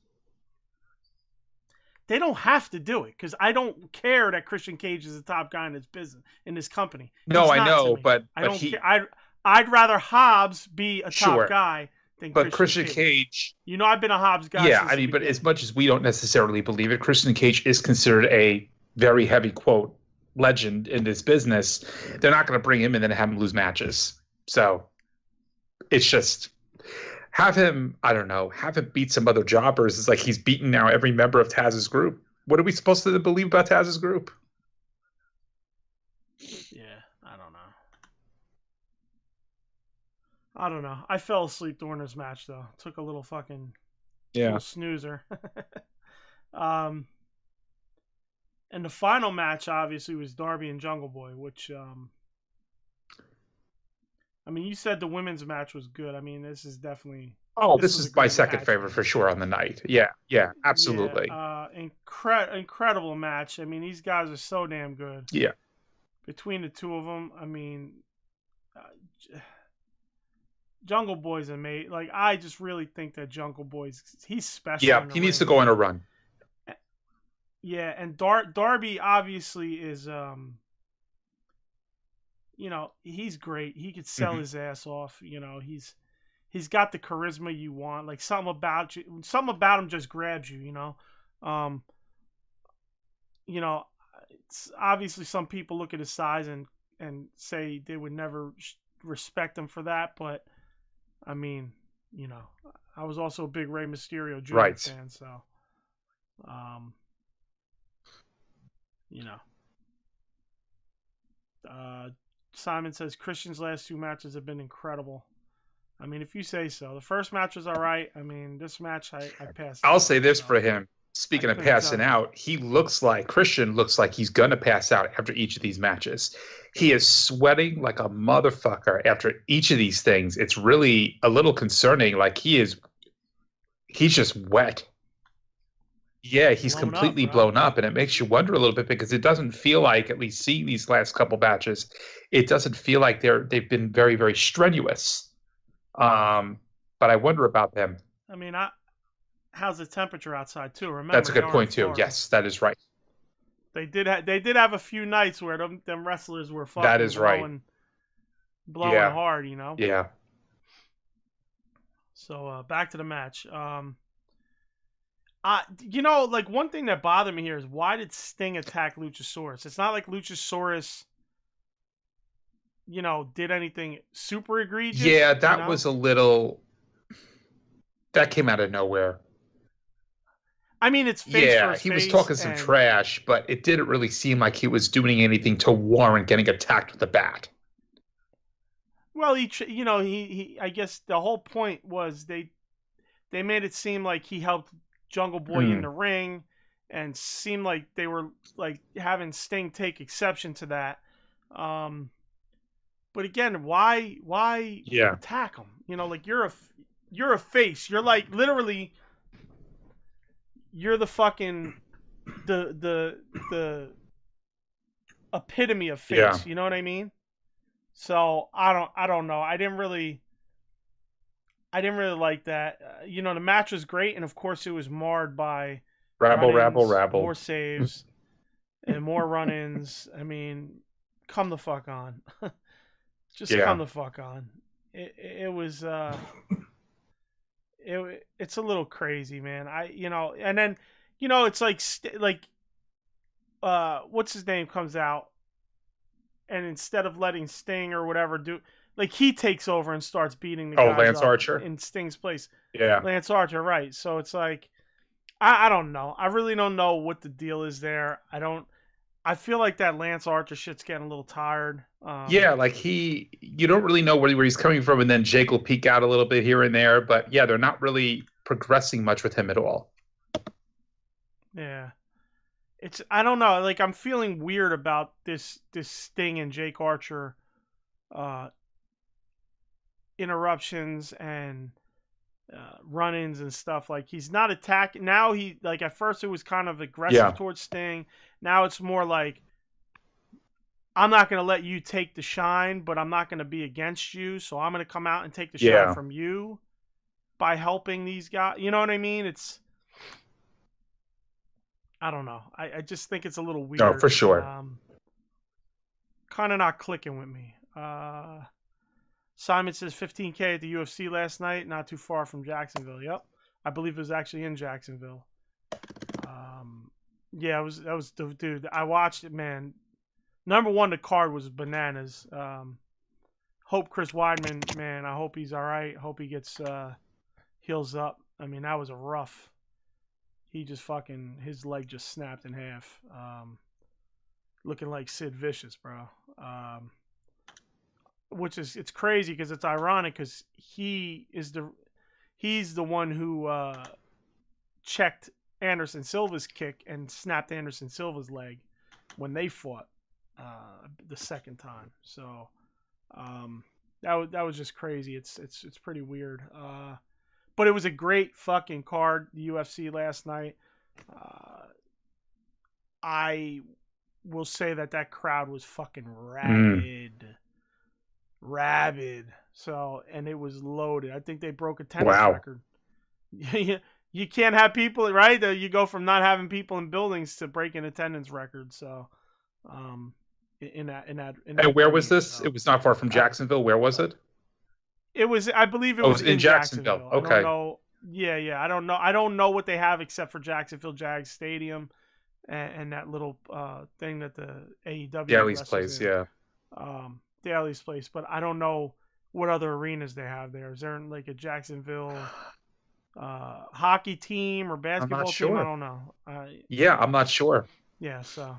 They don't have to do it because I don't care that Christian Cage is the top guy in this business, in this company. No, I know, but I don't care. I'd rather Hobbs be a top guy than But Christian Cage, You know, I've been a Hobbs guy. yeah, I mean, but as much as we don't necessarily believe it, Christian Cage is considered a very heavy quote legend in this business. They're not going to bring him in and have him lose matches. So it's just have him, I don't know, have him beat some other jobbers. It's like he's beaten now every member of Taz's group. What are we supposed to believe about Taz's group? Yeah, I don't know. I fell asleep during this match though. Took a little fucking little snoozer. And the final match obviously was Darby and Jungle Boy, which I mean, you said the women's match was good. I mean, this is definitely this is my second favorite for sure on the night. Yeah, absolutely. Yeah, incredible match. I mean, these guys are so damn good. Yeah. Between the two of them, I mean, Jungle Boy's amazing. Like, I just really think that Jungle Boy's he's special. Yeah, he needs to go on a run. Yeah, and Darby obviously is you know, he's great. He could sell his ass off. You know, he's got the charisma you want. Like something about him just grabs you. You know, it's obviously some people look at his size and say they would never respect him for that. But I mean, you know, I was also a big Rey Mysterio Jr. fan, so you know. Simon says Christian's last two matches have been incredible. I mean, if you say so. The first match was all right. I mean, this match I passed. I'll say this for him. Speaking of passing out, Christian looks like he's going to pass out after each of these matches. He is sweating like a motherfucker after each of these things. It's really a little concerning. Like he's just wet. Yeah, he's completely blown up, and it makes you wonder a little bit because it doesn't feel like, at least seeing these last couple matches, it doesn't feel like they've been very, very strenuous. But I wonder about them. I mean, how's the temperature outside too? Remember, that's a good point too. Yes, that is right. They did have a few nights where them wrestlers were fucking that is blowing hard, you know. Yeah. So back to the match. You know, like one thing that bothered me here is why did Sting attack Luchasaurus? It's not like Luchasaurus, you know, did anything super egregious. Yeah, that was a little. That came out of nowhere. I mean, it's face he was talking some trash, but it didn't really seem like he was doing anything to warrant getting attacked with a bat. Well, he I guess the whole point was they made it seem like he helped Jungle Boy in the ring, and seemed like they were like having Sting take exception to that. But again, why attack him? You know, like you're a face. You're like literally you're the fucking the epitome of face. Yeah. You know what I mean? So I don't know. I didn't really like that. You know, the match was great, and of course it was marred by rabble, more saves, and more run-ins. I mean, come the fuck on. Just come the fuck on. It was it's a little crazy, man. And then it's like what's his name comes out, and instead of letting Sting or whatever do. Like, he takes over and starts beating the guys Lance up Archer in Sting's place. Yeah. Lance Archer, right. So it's like, I don't know. I really don't know what the deal is there. I feel like that Lance Archer shit's getting a little tired. Like you don't really know where he's coming from, and then Jake will peek out a little bit here and there, but yeah, they're not really progressing much with him at all. Yeah. I don't know. Like, I'm feeling weird about this Sting and Jake Archer interruptions and run-ins and stuff. Like, he's not attacking now. He, like, at first it was kind of aggressive towards Sting. Now it's more like, I'm not going to let you take the shine, but I'm not going to be against you, so I'm going to come out and take the shine from you by helping these guys. You know what I mean? I don't know. I just think it's a little weird. No, for sure. Kind of not clicking with me. Simon says 15K at the UFC last night, not too far from Jacksonville. Yep, I believe it was actually in Jacksonville. Yeah, that was dude. I watched it, man. Number one, the card was bananas. Hope Chris Weidman, man. I hope he's all right. Hope he gets heals up. I mean, that was a rough. He just his leg just snapped in half. Looking like Sid Vicious, bro. Which is, it's crazy because it's ironic because he's the one who checked Anderson Silva's kick and snapped Anderson Silva's leg when they fought the second time. So that was just crazy. It's pretty weird. But it was a great fucking card, the UFC last night. I will say that crowd was fucking rabid. So, and it was loaded. I think they broke a tennis record. You can't have people, right? You go from not having people in buildings to breaking attendance records. So, And where was this? So, it was not far from Jacksonville. Where was it? It was, I believe it was in Jacksonville. Okay. I don't know. Yeah. I don't know what they have except for Jacksonville Jags Stadium and that little thing that the AEW Daly's place, yeah. Daly's place, but I don't know what other arenas they have there. Is there like a Jacksonville hockey team or basketball team? I don't know. I'm not sure. Yeah, so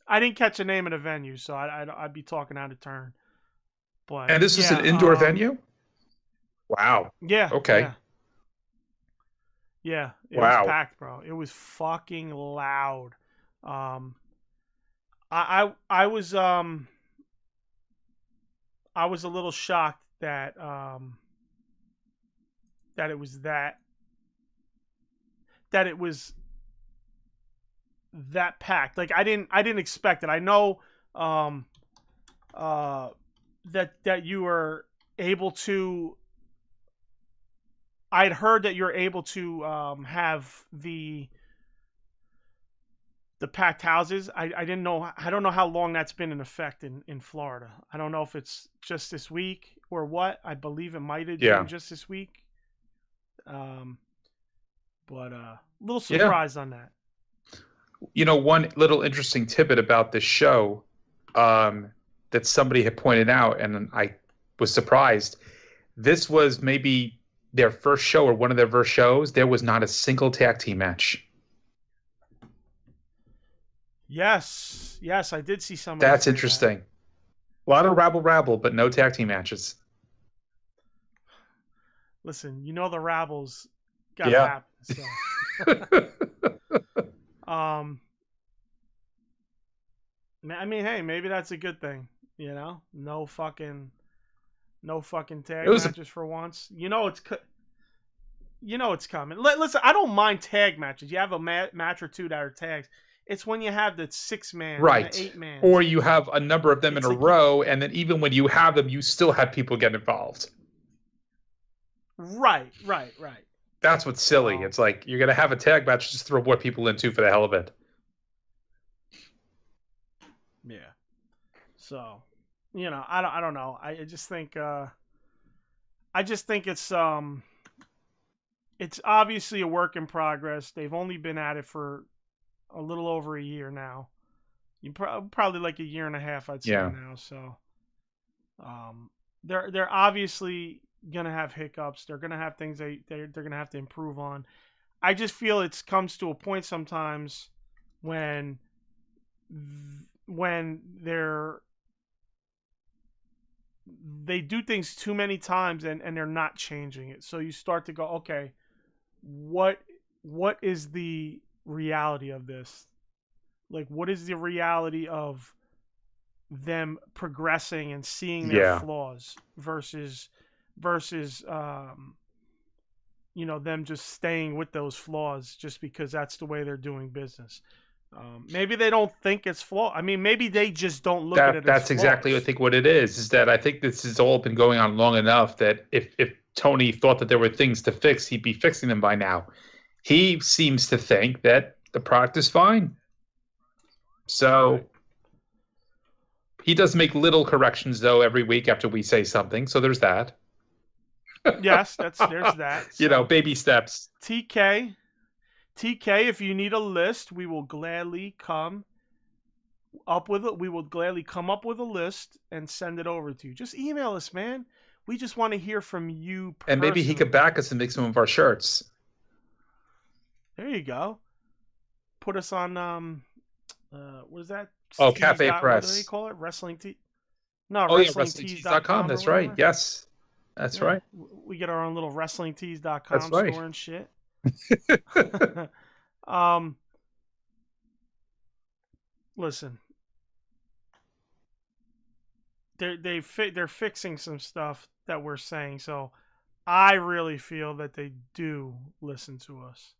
I didn't catch the name of the venue, so I'd be talking out of turn. But and this is an indoor venue? Wow. Yeah. Okay. Yeah. It was packed, bro. It was fucking loud. I was a little shocked that it was that it was that packed. Like I didn't expect it. I know that you were able to. I'd heard that you're able to have the packed houses. I didn't know. I don't know how long that's been in effect in Florida. I don't know if it's just this week or what. I believe it might have been just this week. But a little surprised on that. You know, one little interesting tidbit about this show that somebody had pointed out, and I was surprised. This was maybe their first show or one of their first shows. There was not a single tag team match. Yes, I did see some. That's interesting. A lot of rabble, but no tag team matches. Listen, you know the rabbles got to happen. So. I mean, hey, maybe that's a good thing. You know, no fucking tag matches for once. You know it's coming. Listen, I don't mind tag matches. You have a match or two that are tags. It's when you have the 6-man, right, the 8-man, or you have a number of them in a row, and then even when you have them, you still have people get involved. Right. That's what's silly. It's like you're gonna have a tag match, just throw more people into for the hell of it. Yeah. So, you know, I don't know. I just think it's obviously a work in progress. They've only been at it for a little over a year now. You probably like a year and a half, I'd say now. So, they're obviously gonna have hiccups. They're gonna have things they're gonna have to improve on. I just feel it comes to a point sometimes when they do things too many times and they're not changing it. So you start to go, okay, what is the reality of this? Like, what is the reality of them progressing and seeing their flaws versus you know, them just staying with those flaws just because that's the way they're doing business. Maybe they don't think it's flawed. I mean, maybe they just don't look at it as flaws. That's exactly, I think, what it is that I think this has all been going on long enough that if Tony thought that there were things to fix, he'd be fixing them by now. He seems to think that the product is fine. So He does make little corrections though every week after we say something, so there's that. Yes, there's that. So. You know, baby steps. TK, if you need a list, we will gladly come up with it. We will gladly come up with a list and send it over to you. Just email us, man. We just want to hear from you personally. And maybe he could back us and make some of our shirts. There you go. Put us on what is that? Oh, Cafe Press. What do they call it? Wrestling Tee. No, oh, WrestlingTees.com. That's right. Yes. That's right. We get our own little WrestlingTees.com store and shit. Listen. They're fixing some stuff that we're saying, so I really feel that they do listen to us.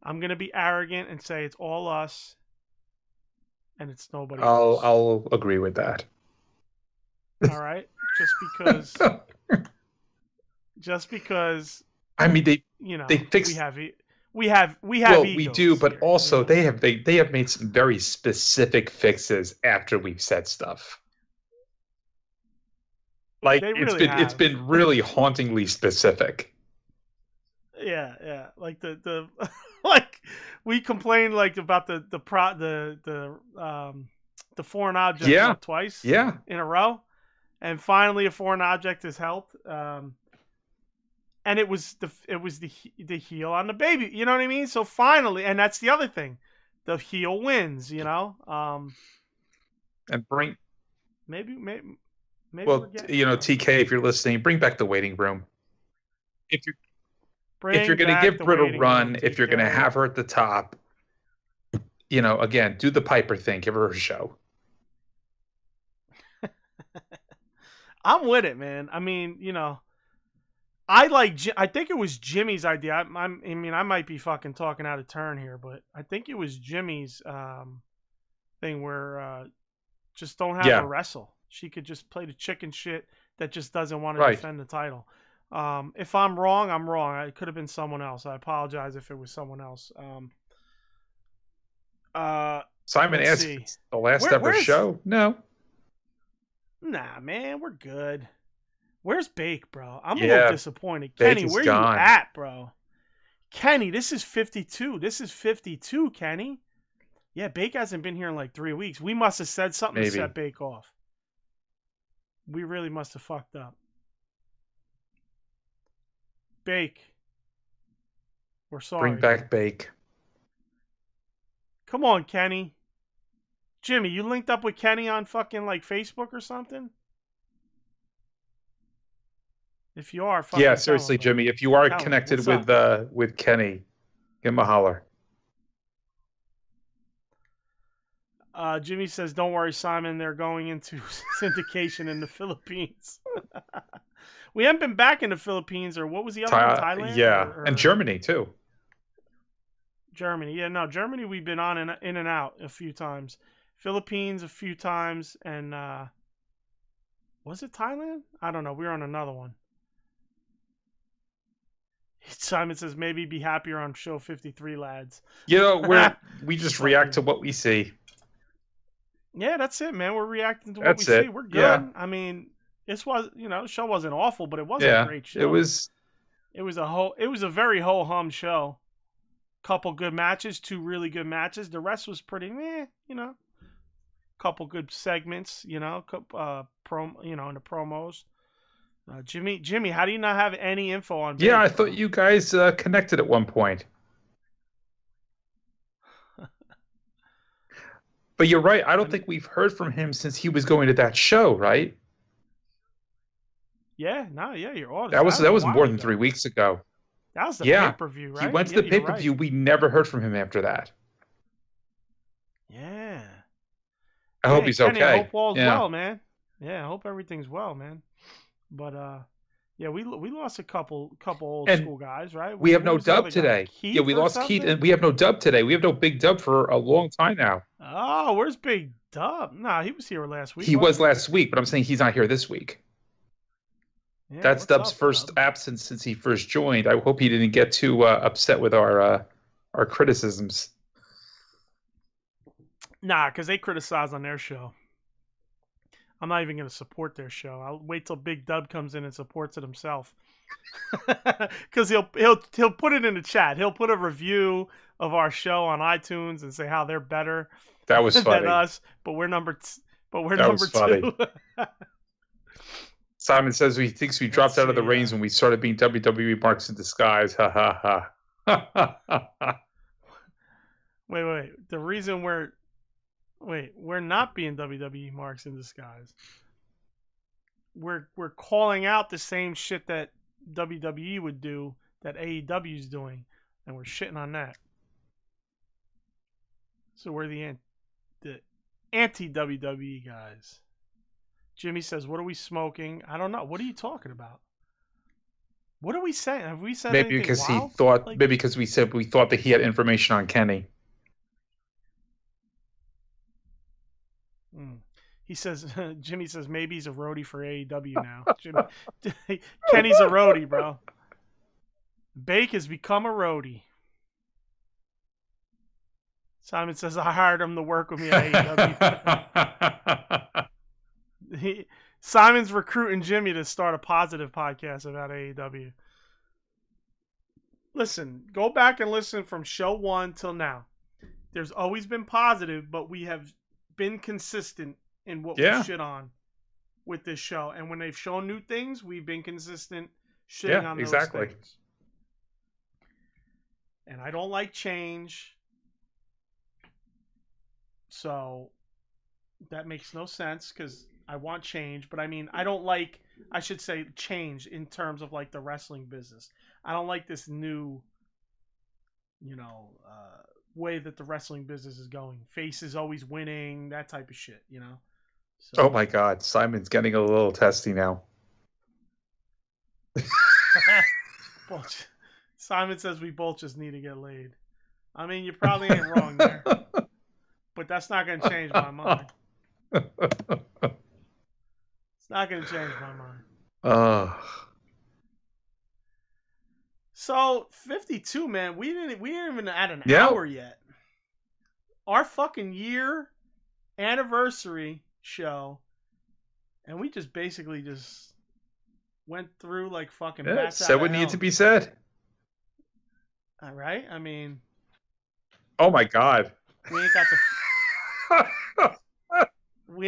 I'm gonna be arrogant and say it's all us, and it's nobody else. I'll agree with that. All right, just because. I mean, they fix. We have. Well, egos we do, but here, also they have made some very specific fixes after we've said stuff. Like it's been really hauntingly specific. Yeah. Like the like we complained like about the foreign object twice in a row, and finally a foreign object has helped. And it was the heel on the baby. You know what I mean? So finally, and that's the other thing, the heel wins. You know. And bring maybe. Well, you know, TK, if you're listening, bring back the waiting room. If you're going to give Britt a run, if you're going to have her at the top, you know, again, do the Piper thing. Give her a show. I'm with it, man. I mean, you know, I think it was Jimmy's idea. I mean, I might be fucking talking out of turn here, but I think it was Jimmy's thing where just don't have her wrestle. She could just play the chicken shit that just doesn't want to defend the title. If I'm wrong, I'm wrong. It could have been someone else. I apologize if it was someone else. Simon asked if it's the last ever show. No. Nah, man, we're good. Where's Bake, bro? I'm a little disappointed. Kenny, where you at, bro? Kenny, this is 52. This is 52, Kenny. Yeah, Bake hasn't been here in like 3 weeks. We must have said something to set Bake off. We really must have fucked up. Bake. We're sorry. Bring back Bake. Come on, Kenny. Jimmy, you linked up with Kenny on fucking like Facebook or something? If you are, fucking seriously, Jimmy, if you are connected with Kenny, give him a holler. Jimmy says, "Don't worry, Simon. They're going into syndication in the Philippines." We haven't been back in the Philippines, or what was the other one? Thailand? Yeah, and Germany too. Germany, yeah, no, Germany. We've been on in and out a few times. Philippines a few times, and was it Thailand? I don't know. We were on another one. Simon says, "Maybe be happier on show 53, lads." You know, we just react to what we see. Yeah, that's it, man. We're reacting to what we see. We're good. Yeah. I mean, the show wasn't awful, but it wasn't a great show. It was a very ho-hum show. Couple good matches, 2 really good matches. The rest was pretty you know. Couple good segments, you know, in the promos. Jimmy, how do you not have any info on Bake, I thought you guys connected at one point. But you're right. I don't think we've heard from him since he was going to that show, right? Yeah, you're all. That was more than 3 weeks ago. That was the pay-per-view, right? He went to the pay-per-view. Right. We never heard from him after that. Yeah. I hope he's okay. I hope all's well, man. Yeah, I hope everything's well, man. But we lost a couple old school guys, right? We have no dub today. Yeah, we lost Keith, and we have no dub today. We have no Big Dub for a long time now. Oh, where's Big Dub? Nah, he was here last week. He was last week, but I'm saying he's not here this week. Yeah, that's Dub's first absence since he first joined. I hope he didn't get too upset with our criticisms. Nah, because they criticize on their show. I'm not even going to support their show. I'll wait till Big Dub comes in and supports it himself. Because he'll put it in the chat. He'll put a review of our show on iTunes and say how they're better That was funny. than us, but we're number funny. 2. Simon says he thinks we dropped out of the reins when we started being WWE marks in disguise. Ha ha ha. Wait. The reason we're not being WWE marks in disguise. We're calling out the same shit that WWE would do that AEW is doing, and we're shitting on that. So we're the anti-WWE guys. Jimmy says, "What are we smoking?" I don't know. What are you talking about? What are we saying? Have we said maybe anything because wild? he thought? Maybe because we thought that he had information on Kenny. He says, Jimmy says maybe he's a roadie for AEW now. Kenny's a roadie, bro. Bake has become a roadie. Simon says, I hired him to work with me at AEW. Simon's recruiting Jimmy to start a positive podcast about AEW. Listen, go back and listen from show 1 till now. There's always been positive, but we have been consistent in what we shit on with this show. And when they've shown new things, we've been consistent shitting on those things. And I don't like change. So that makes no sense because I want change. But I mean, I don't like, I should say change in terms of like the wrestling business. I don't like this new, way that the wrestling business is going. Face is always winning, that type of shit, So. Oh my God, Simon's getting a little testy now. Simon says we both just need to get laid. I mean, you probably ain't wrong there. But that's not going to change my mind. It's not going to change my mind. So 52, man, we didn't even add an hour yet. Our fucking year anniversary show, and we just basically just went through like fucking bats said what needed to be said. All right, I mean, oh my God, we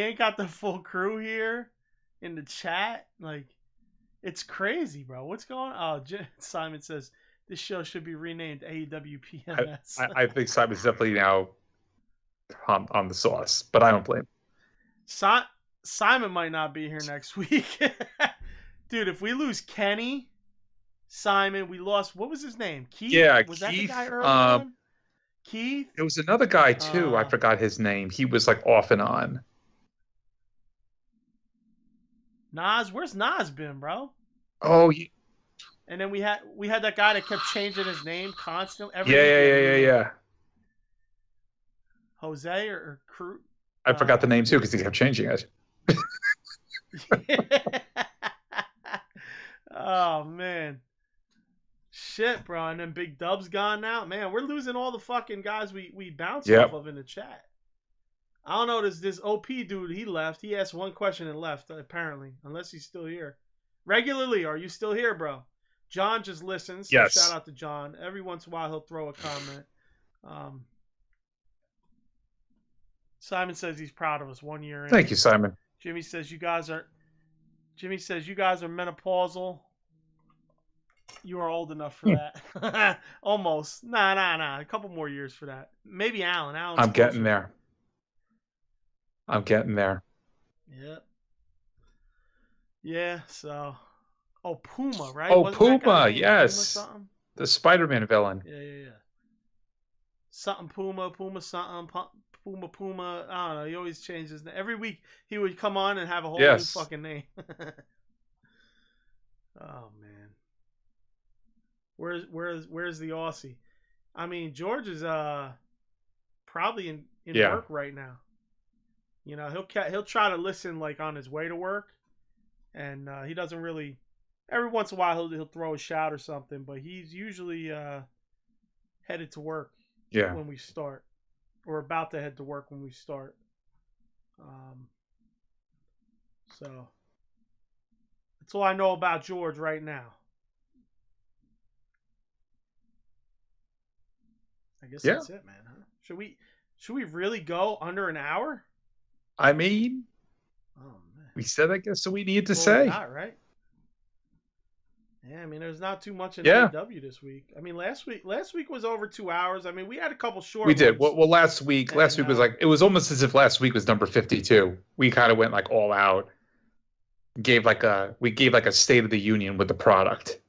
ain't got the full crew here in the chat. Like, it's crazy, bro. What's going on? Oh, Simon says this show should be renamed AEW PMS. I think Simon's definitely now on the sauce, but I don't blame him. Simon might not be here next week. Dude, if we lose Kenny, Simon, we lost, what was his name? Keith? Yeah, was Keith. That the guy early on? Keith? It was another guy, too. I forgot his name. He was like off and on. Nas? Where's Nas been, bro? Oh, and then we had that guy that kept changing his name constantly. Yeah. Jose or Crew? I forgot the name, too, because he kept changing it. Oh, man. Shit, bro. And then Big Dub's gone now. Man, we're losing all the fucking guys we bounced off of in the chat. I don't know, this OP dude, he left. He asked one question and left, apparently. Unless he's still here. Regularly, are you still here, bro? John just listens. So yes. Shout out to John. Every once in a while, he'll throw a comment. Simon says he's proud of us 1 year in. Thank you, Simon. Jimmy says you guys are menopausal. You are old enough for that. Almost. Nah. A couple more years for that. Maybe Alan. I'm getting there. Yep. Yeah, so. Oh, Puma, right? Oh, Puma, yes. Puma the Spider-Man villain. Yeah. Something Puma something. Puma. I don't know. He always changes. Every week he would come on and have a whole new fucking name. Oh, man. Where's the Aussie? I mean, George is probably in work right now. He'll try to listen like on his way to work, and he doesn't really. Every once in a while he'll throw a shout or something, but he's usually headed to work when we start, or about to head to work when we start. So that's all I know about George right now. I guess that's it, man. Huh? Should we really go under an hour? I mean, oh man, we said I guess so we need to what say. We got, right? Yeah, I mean, there's not too much in AEW this week. I mean, last week was over 2 hours. I mean, we had a couple short. We did. Well, last week was like, it was almost as if last week was number 52. We kind of went like all out. We gave like a State of the Union with the product.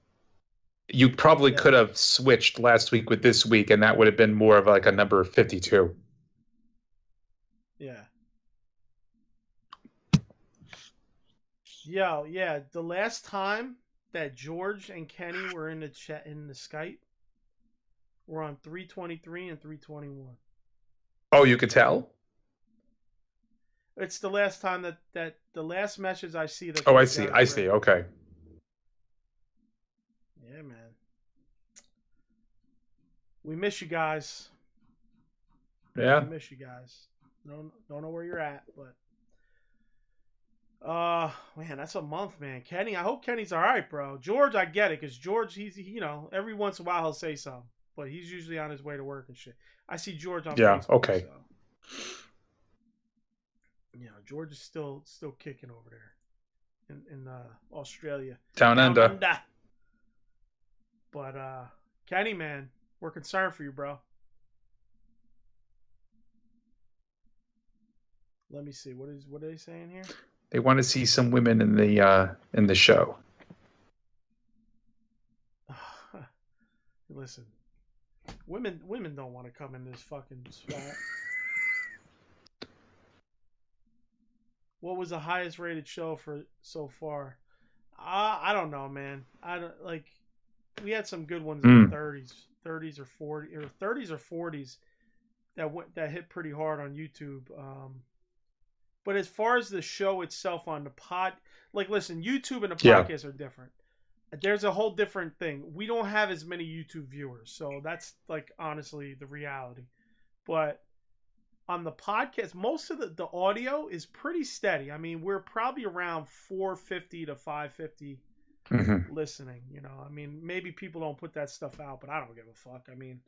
You probably could have switched last week with this week, and that would have been more of like a number 52. Yeah. Yeah. The last time that George and Kenny were in the chat in the Skype, we're on 323 and 321. Oh, you could tell? It's the last time that the last message I see that. Oh, I see. Okay. Yeah, man. We miss you guys. Yeah. We miss you guys. Don't know where you're at, but man, that's a month, man. Kenny, I hope Kenny's all right, bro. George, I get it, because George, he's every once in a while he'll say something, but he's usually on his way to work and shit. I see George on Facebook. Okay. So. George is still kicking over there in Australia. Down under. But Kenny, man, we're concerned for you, bro. Let me see. What are they saying here? They want to see some women in the show. Listen, women don't want to come in this fucking spot. What was the highest rated show for so far? I don't know, man. I don't like. We had some good ones in the 30s or 40s that hit pretty hard on YouTube. But as far as the show itself on the pod, like, listen, YouTube and the podcast are different. There's a whole different thing. We don't have as many YouTube viewers, so that's like honestly the reality. But on the podcast, most of the audio is pretty steady. I mean, we're probably around 450 to 550 listening. I mean, maybe people don't put that stuff out, but I don't give a fuck. I mean,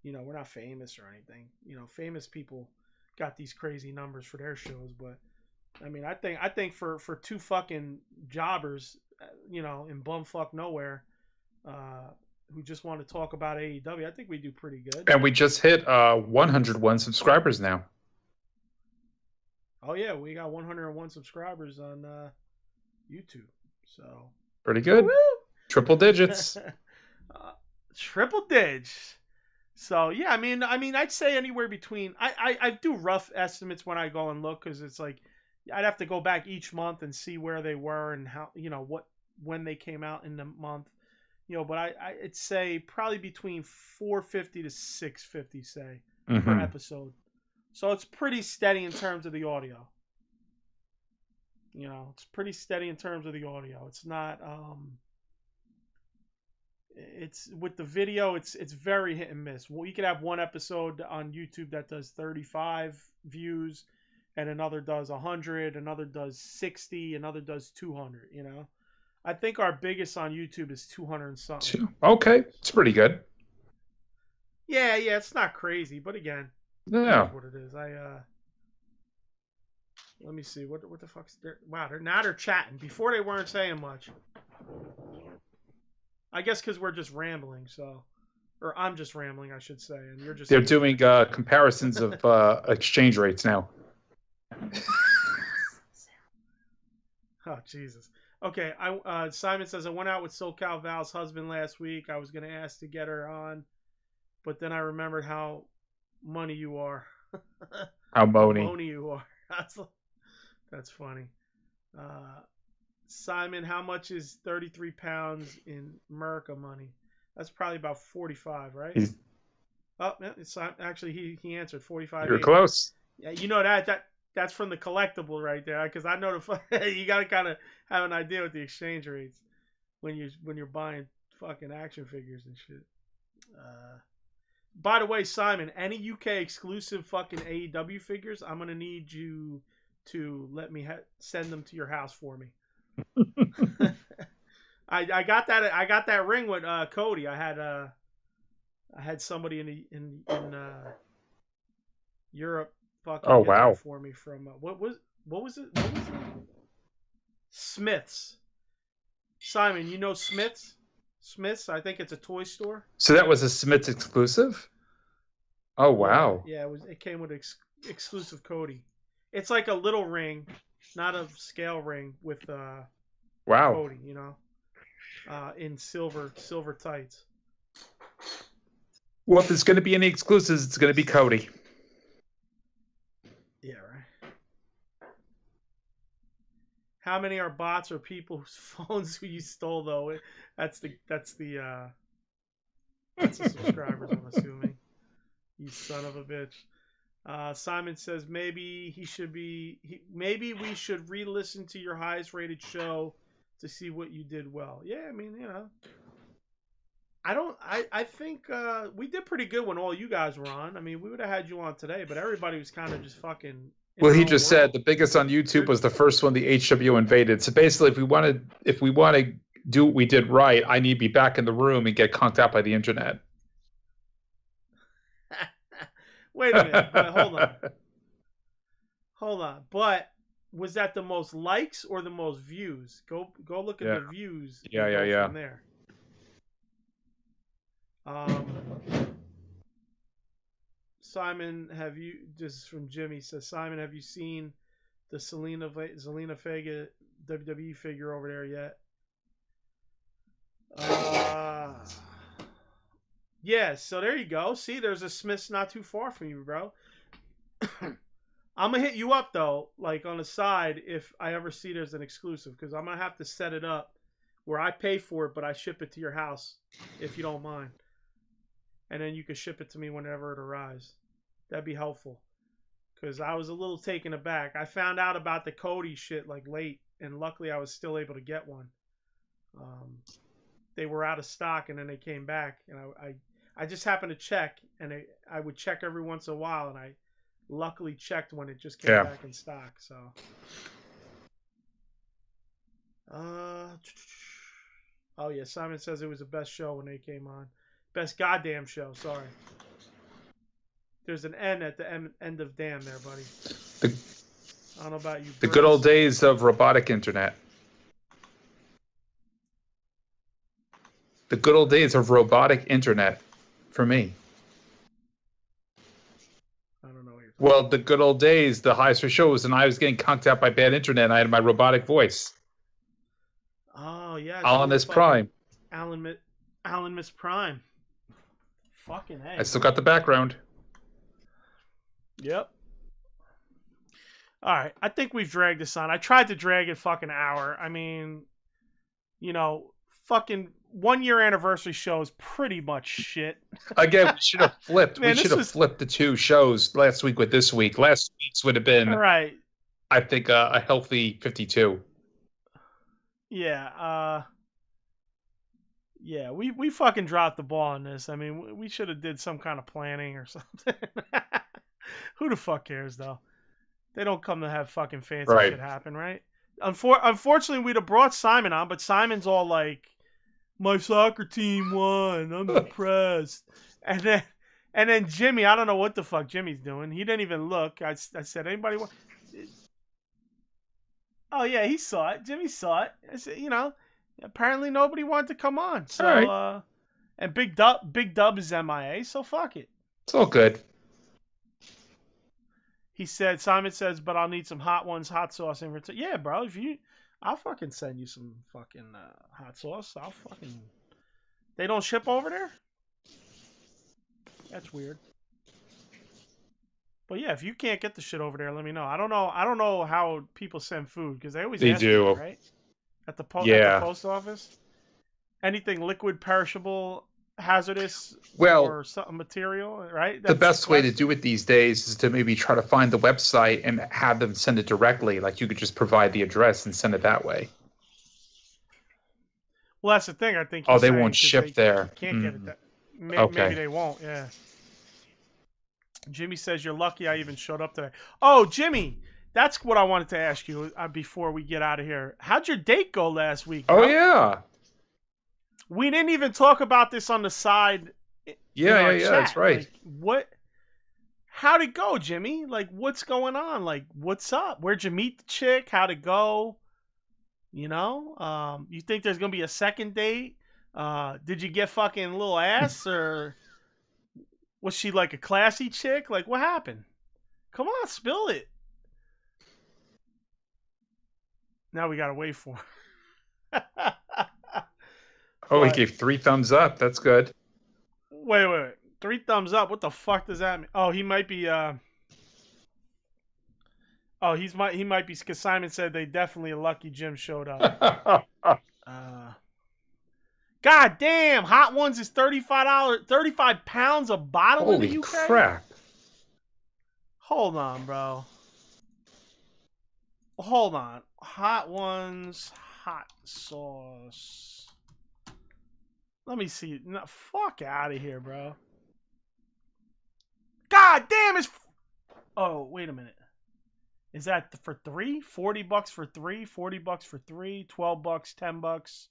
we're not famous or anything. Famous people got these crazy numbers for their shows, but I mean, I think for two fucking jobbers, in bumfuck nowhere, who just want to talk about AEW, I think we do pretty good. And we just hit 101 subscribers now. Oh yeah, we got 101 subscribers on YouTube. So pretty good. Woo-hoo! Triple digits. Triple digits. So yeah, I mean, I'd say anywhere between. I do rough estimates when I go and look, because it's like I'd have to go back each month and see where they were and how when they came out in the month. But I'd say probably between 450 to 650, say, per episode. So it's pretty steady in terms of the audio. It's pretty steady in terms of the audio. It's not. It's with the video. It's very hit and miss. Well, you could have one episode on YouTube that does 35 views, and another does 100, another does 60, another does 200. I think our biggest on YouTube is 200 and something. Okay, it's pretty good. Yeah, it's not crazy, but again, that's what it is. Let me see what the fuck's there. Wow, they're chatting. Before they weren't saying much. I guess because we're just rambling, or I'm just rambling, I should say, and you're just. They're doing comparisons of exchange rates now. Oh Jesus. Okay, Simon says, I went out with SoCal Val's husband last week. I was going to ask to get her on, but then I remembered how money you are. How money. How money you are. That's funny. Simon, how much is 33 pounds in America money? That's probably about 45, right? It's actually he answered 45. You're close. Yeah, that's from the collectible right there, because I know you got to kind of have an idea with the exchange rates when you're buying fucking action figures and shit. By the way, Simon, any UK exclusive fucking AEW figures, I'm gonna need you to let me send them to your house for me. I got that. I got that ring with Cody. I had somebody in Europe fucking get that for me from what was it? Smith's. Simon, you know Smith's? Smith's, I think it's a toy store. So that was a Smith's exclusive? Oh wow. Yeah, it came with exclusive Cody. It's like a little ring, not a scale ring with Cody, you know. In silver tights. Well, if there's going to be any exclusives, it's going to be Cody. Yeah, right. How many are bots or people whose phones you stole though? That's the subscribers, I'm assuming. You son of a bitch. Simon says maybe maybe we should re-listen to your highest rated show to see what you did well. Yeah, I mean, you know. I think we did pretty good when all you guys were on. I mean, we would have had you on today, but everybody was kind of just fucking. Well, he just said the biggest on YouTube was the first one the HW invaded. So basically, if we want to do what we did right, I need to be back in the room and get conked out by the internet. Wait a minute, but hold on. But was that the most likes or the most views? Go look at the views. Yeah. From there. Simon, this is from Jimmy, says, Simon, have you seen the Zelina Vega WWE figure over there yet? Yeah, so there you go. See, there's a Smith's not too far from you, bro. I'm going to hit you up, though, like on the side, if I ever see there's an exclusive, because I'm going to have to set it up where I pay for it, but I ship it to your house, if you don't mind. And then you can ship it to me whenever it arrives. That'd be helpful. Because I was a little taken aback. I found out about the Cody shit like late, and luckily I was still able to get one. They were out of stock, and then they came back, and I just happened to check, and I would check every once in a while, and I luckily checked when it just came back in stock. So, oh yeah, Simon says it was the best show when they came on. Best goddamn show. Sorry. There's an N at the end of damn there, buddy. I don't know about you. The good old days of robotic internet. The good old days of robotic internet for me. I don't know what you're talking about. The good old days, the highest for shows, and I was getting conked out by bad internet, and I had my robotic voice. Oh, yeah. Alan Miss Prime. Alan Miss Prime. Fucking A. I still got the background. Yep. All right. I think we've dragged this on. I tried to drag it fucking hour. I mean, you know, fucking 1 year anniversary show is pretty much shit. Again, we should have flipped. We should have flipped the two shows last week with this week. Last week's would have been, right. I think, a healthy 52. Yeah. Yeah, we fucking dropped the ball on this. I mean, we should have did some kind of planning or something. Who the fuck cares, though? They don't come to have fucking fancy shit happen, right? Unfortunately, we'd have brought Simon on, but Simon's all like, my soccer team won. I'm depressed. And then Jimmy, I don't know what the fuck Jimmy's doing. He didn't even look. I said, anybody want? Oh, yeah, he saw it. Jimmy saw it. I said, you know. Apparently nobody wanted to come on. So right. And Big Dub is MIA, so fuck it. It's all good. He said, Simon says, but I'll need some hot sauce in return. Yeah, bro, I'll fucking send you some fucking hot sauce. They don't ship over there? That's weird. But yeah, if you can't get the shit over there, let me know. I don't know how people send food because they always ask do. Me, right? At the post office? Anything liquid, perishable, hazardous, or something material, right? That's the best way to do it these days is to maybe try to find the website and have them send it directly. Like you could just provide the address and send it that way. Well, that's the thing. I think. They won't ship there. Can't get it. Maybe they won't. Yeah. Jimmy says you're lucky I even showed up today. Oh, Jimmy, That's what I wanted to ask you before we get out of here. How'd your date go last week, Oh bro? yeah. We didn't even talk about this on the side. Yeah, Chat. that's right. Like, what? How'd it go, Jimmy? Like, what's going on? Like, what's up? Where'd you meet the chick? How'd it go? You know, you think there's gonna be a second date? Did you get fucking little ass, or was she like a classy chick? Like, what happened? Come on, spill it. Now we gotta wait for it. Oh, he gave 3 thumbs up. That's good. Wait. 3 thumbs up. What the fuck does that mean? Oh, he might be. Oh, he might be, because Simon said they definitely a lucky Jim showed up. God damn, Hot Ones is $35, 35 pounds a bottle in the UK? Holy crap. Hold on, bro. Hold on. Hot Ones, hot sauce. Let me see. No, fuck out of here, bro. God damn, it's... Oh, wait a minute. Is that for 3? $40 for 3, $40 for 3, $12, $10.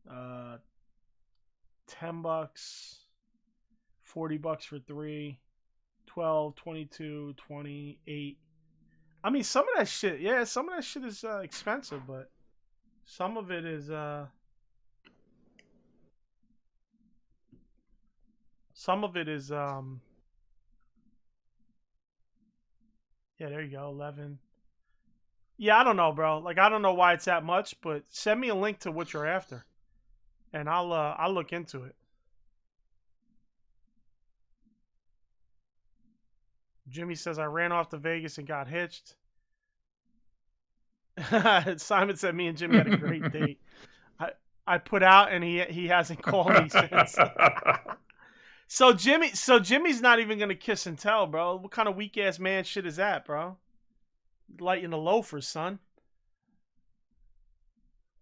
$10, $40 for 3, 12, 22, 28. I mean, some of that shit, yeah, some of that shit is expensive, but some of it is yeah, there you go, 11. Yeah, I don't know, bro. Like, I don't know why it's that much, but send me a link to what you're after, and I'll look into it. Jimmy says, I ran off to Vegas and got hitched. Simon said, me and Jimmy had a great date. I put out, and he hasn't called me since. So Jimmy's not even gonna kiss and tell, bro. What kind of weak ass man shit is that, bro? Lighting the loafers, son.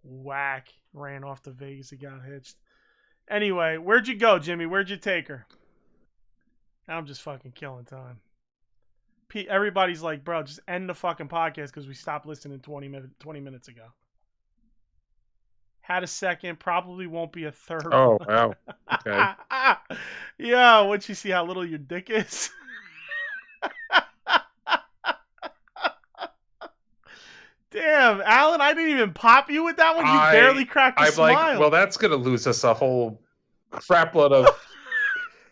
Whack. Ran off to Vegas and got hitched. Anyway, where'd you go, Jimmy? Where'd you take her? I'm just fucking killing time. Everybody's like, bro, just end the fucking podcast because we stopped listening 20 minutes ago. Had a second, probably won't be a third. Oh, wow. Okay. Yeah, once you see how little your dick is. Damn, Alan, I didn't even pop you with that one. You barely cracked a smile. Like, well, that's going to lose us a whole crapload of...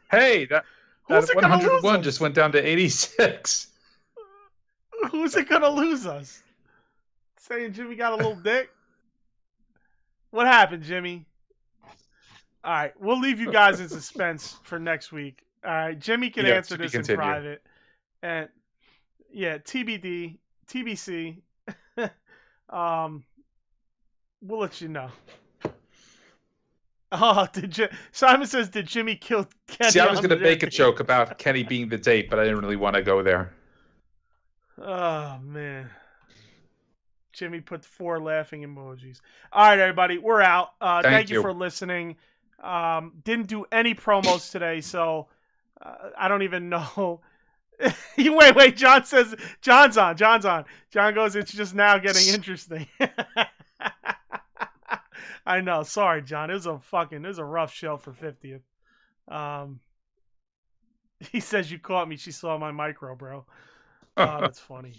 Hey, that 101 just went down to 86. Who's it going to lose us? Saying Jimmy got a little dick? What happened, Jimmy? All right, we'll leave you guys in suspense for next week. All right, Jimmy can answer this in private. And yeah, TBD, TBC. We'll let you know. Oh, Simon says, did Jimmy kill Kenny? See, I was going to make a joke about Kenny being the date, but I didn't really want to go there. Oh, man. Jimmy put 4 laughing emojis. All right, everybody, we're out. Thank you for listening. Didn't do any promos today, so I don't even know. Wait. John says, John's on. John goes, it's just now getting interesting. I know. Sorry, John. It was a rough show for 50th. He says, you caught me. She saw my micro, bro. That's funny.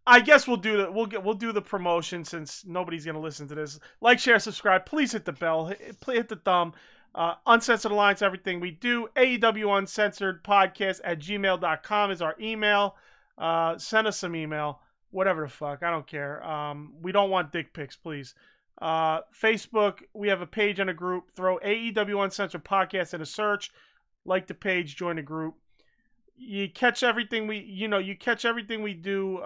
I guess we'll do the promotion since nobody's gonna listen to this. Like, share, subscribe. Please hit the bell. Hit the thumb. Uncensored Alliance, everything we do. AEW Uncensored Podcast at gmail.com is our email. Send us some email. Whatever the fuck. I don't care. We don't want dick pics, please. Facebook, we have a page and a group. Throw AEW Uncensored Podcast in a search. Like the page, join the group. You catch everything we do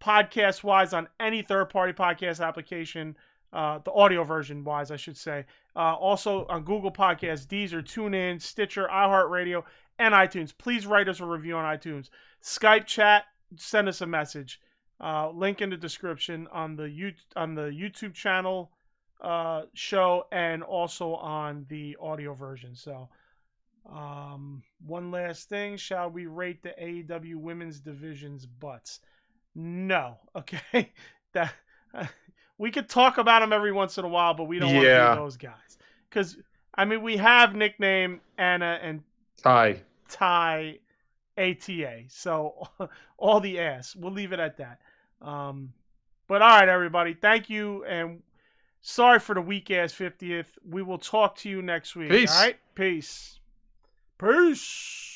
podcast wise on any third party podcast application, the audio version wise, I should say. Also on Google Podcasts, Deezer, TuneIn, Stitcher, iHeart Radio, and iTunes. Please write us a review on iTunes. Skype chat, send us a message. Link in the description on the YouTube channel show, and also on the audio version. So One last thing. Shall we rate the AEW women's division's butts? No. Okay. That we could talk about them every once in a while, but we don't want to be those guys. Because, I mean, we have nicknamed Anna and Ty ATA. So, all the ass. We'll leave it at that. But, all right, everybody. Thank you. And sorry for the weak-ass 50th. We will talk to you next week. Peace. All right? Peace. Peace.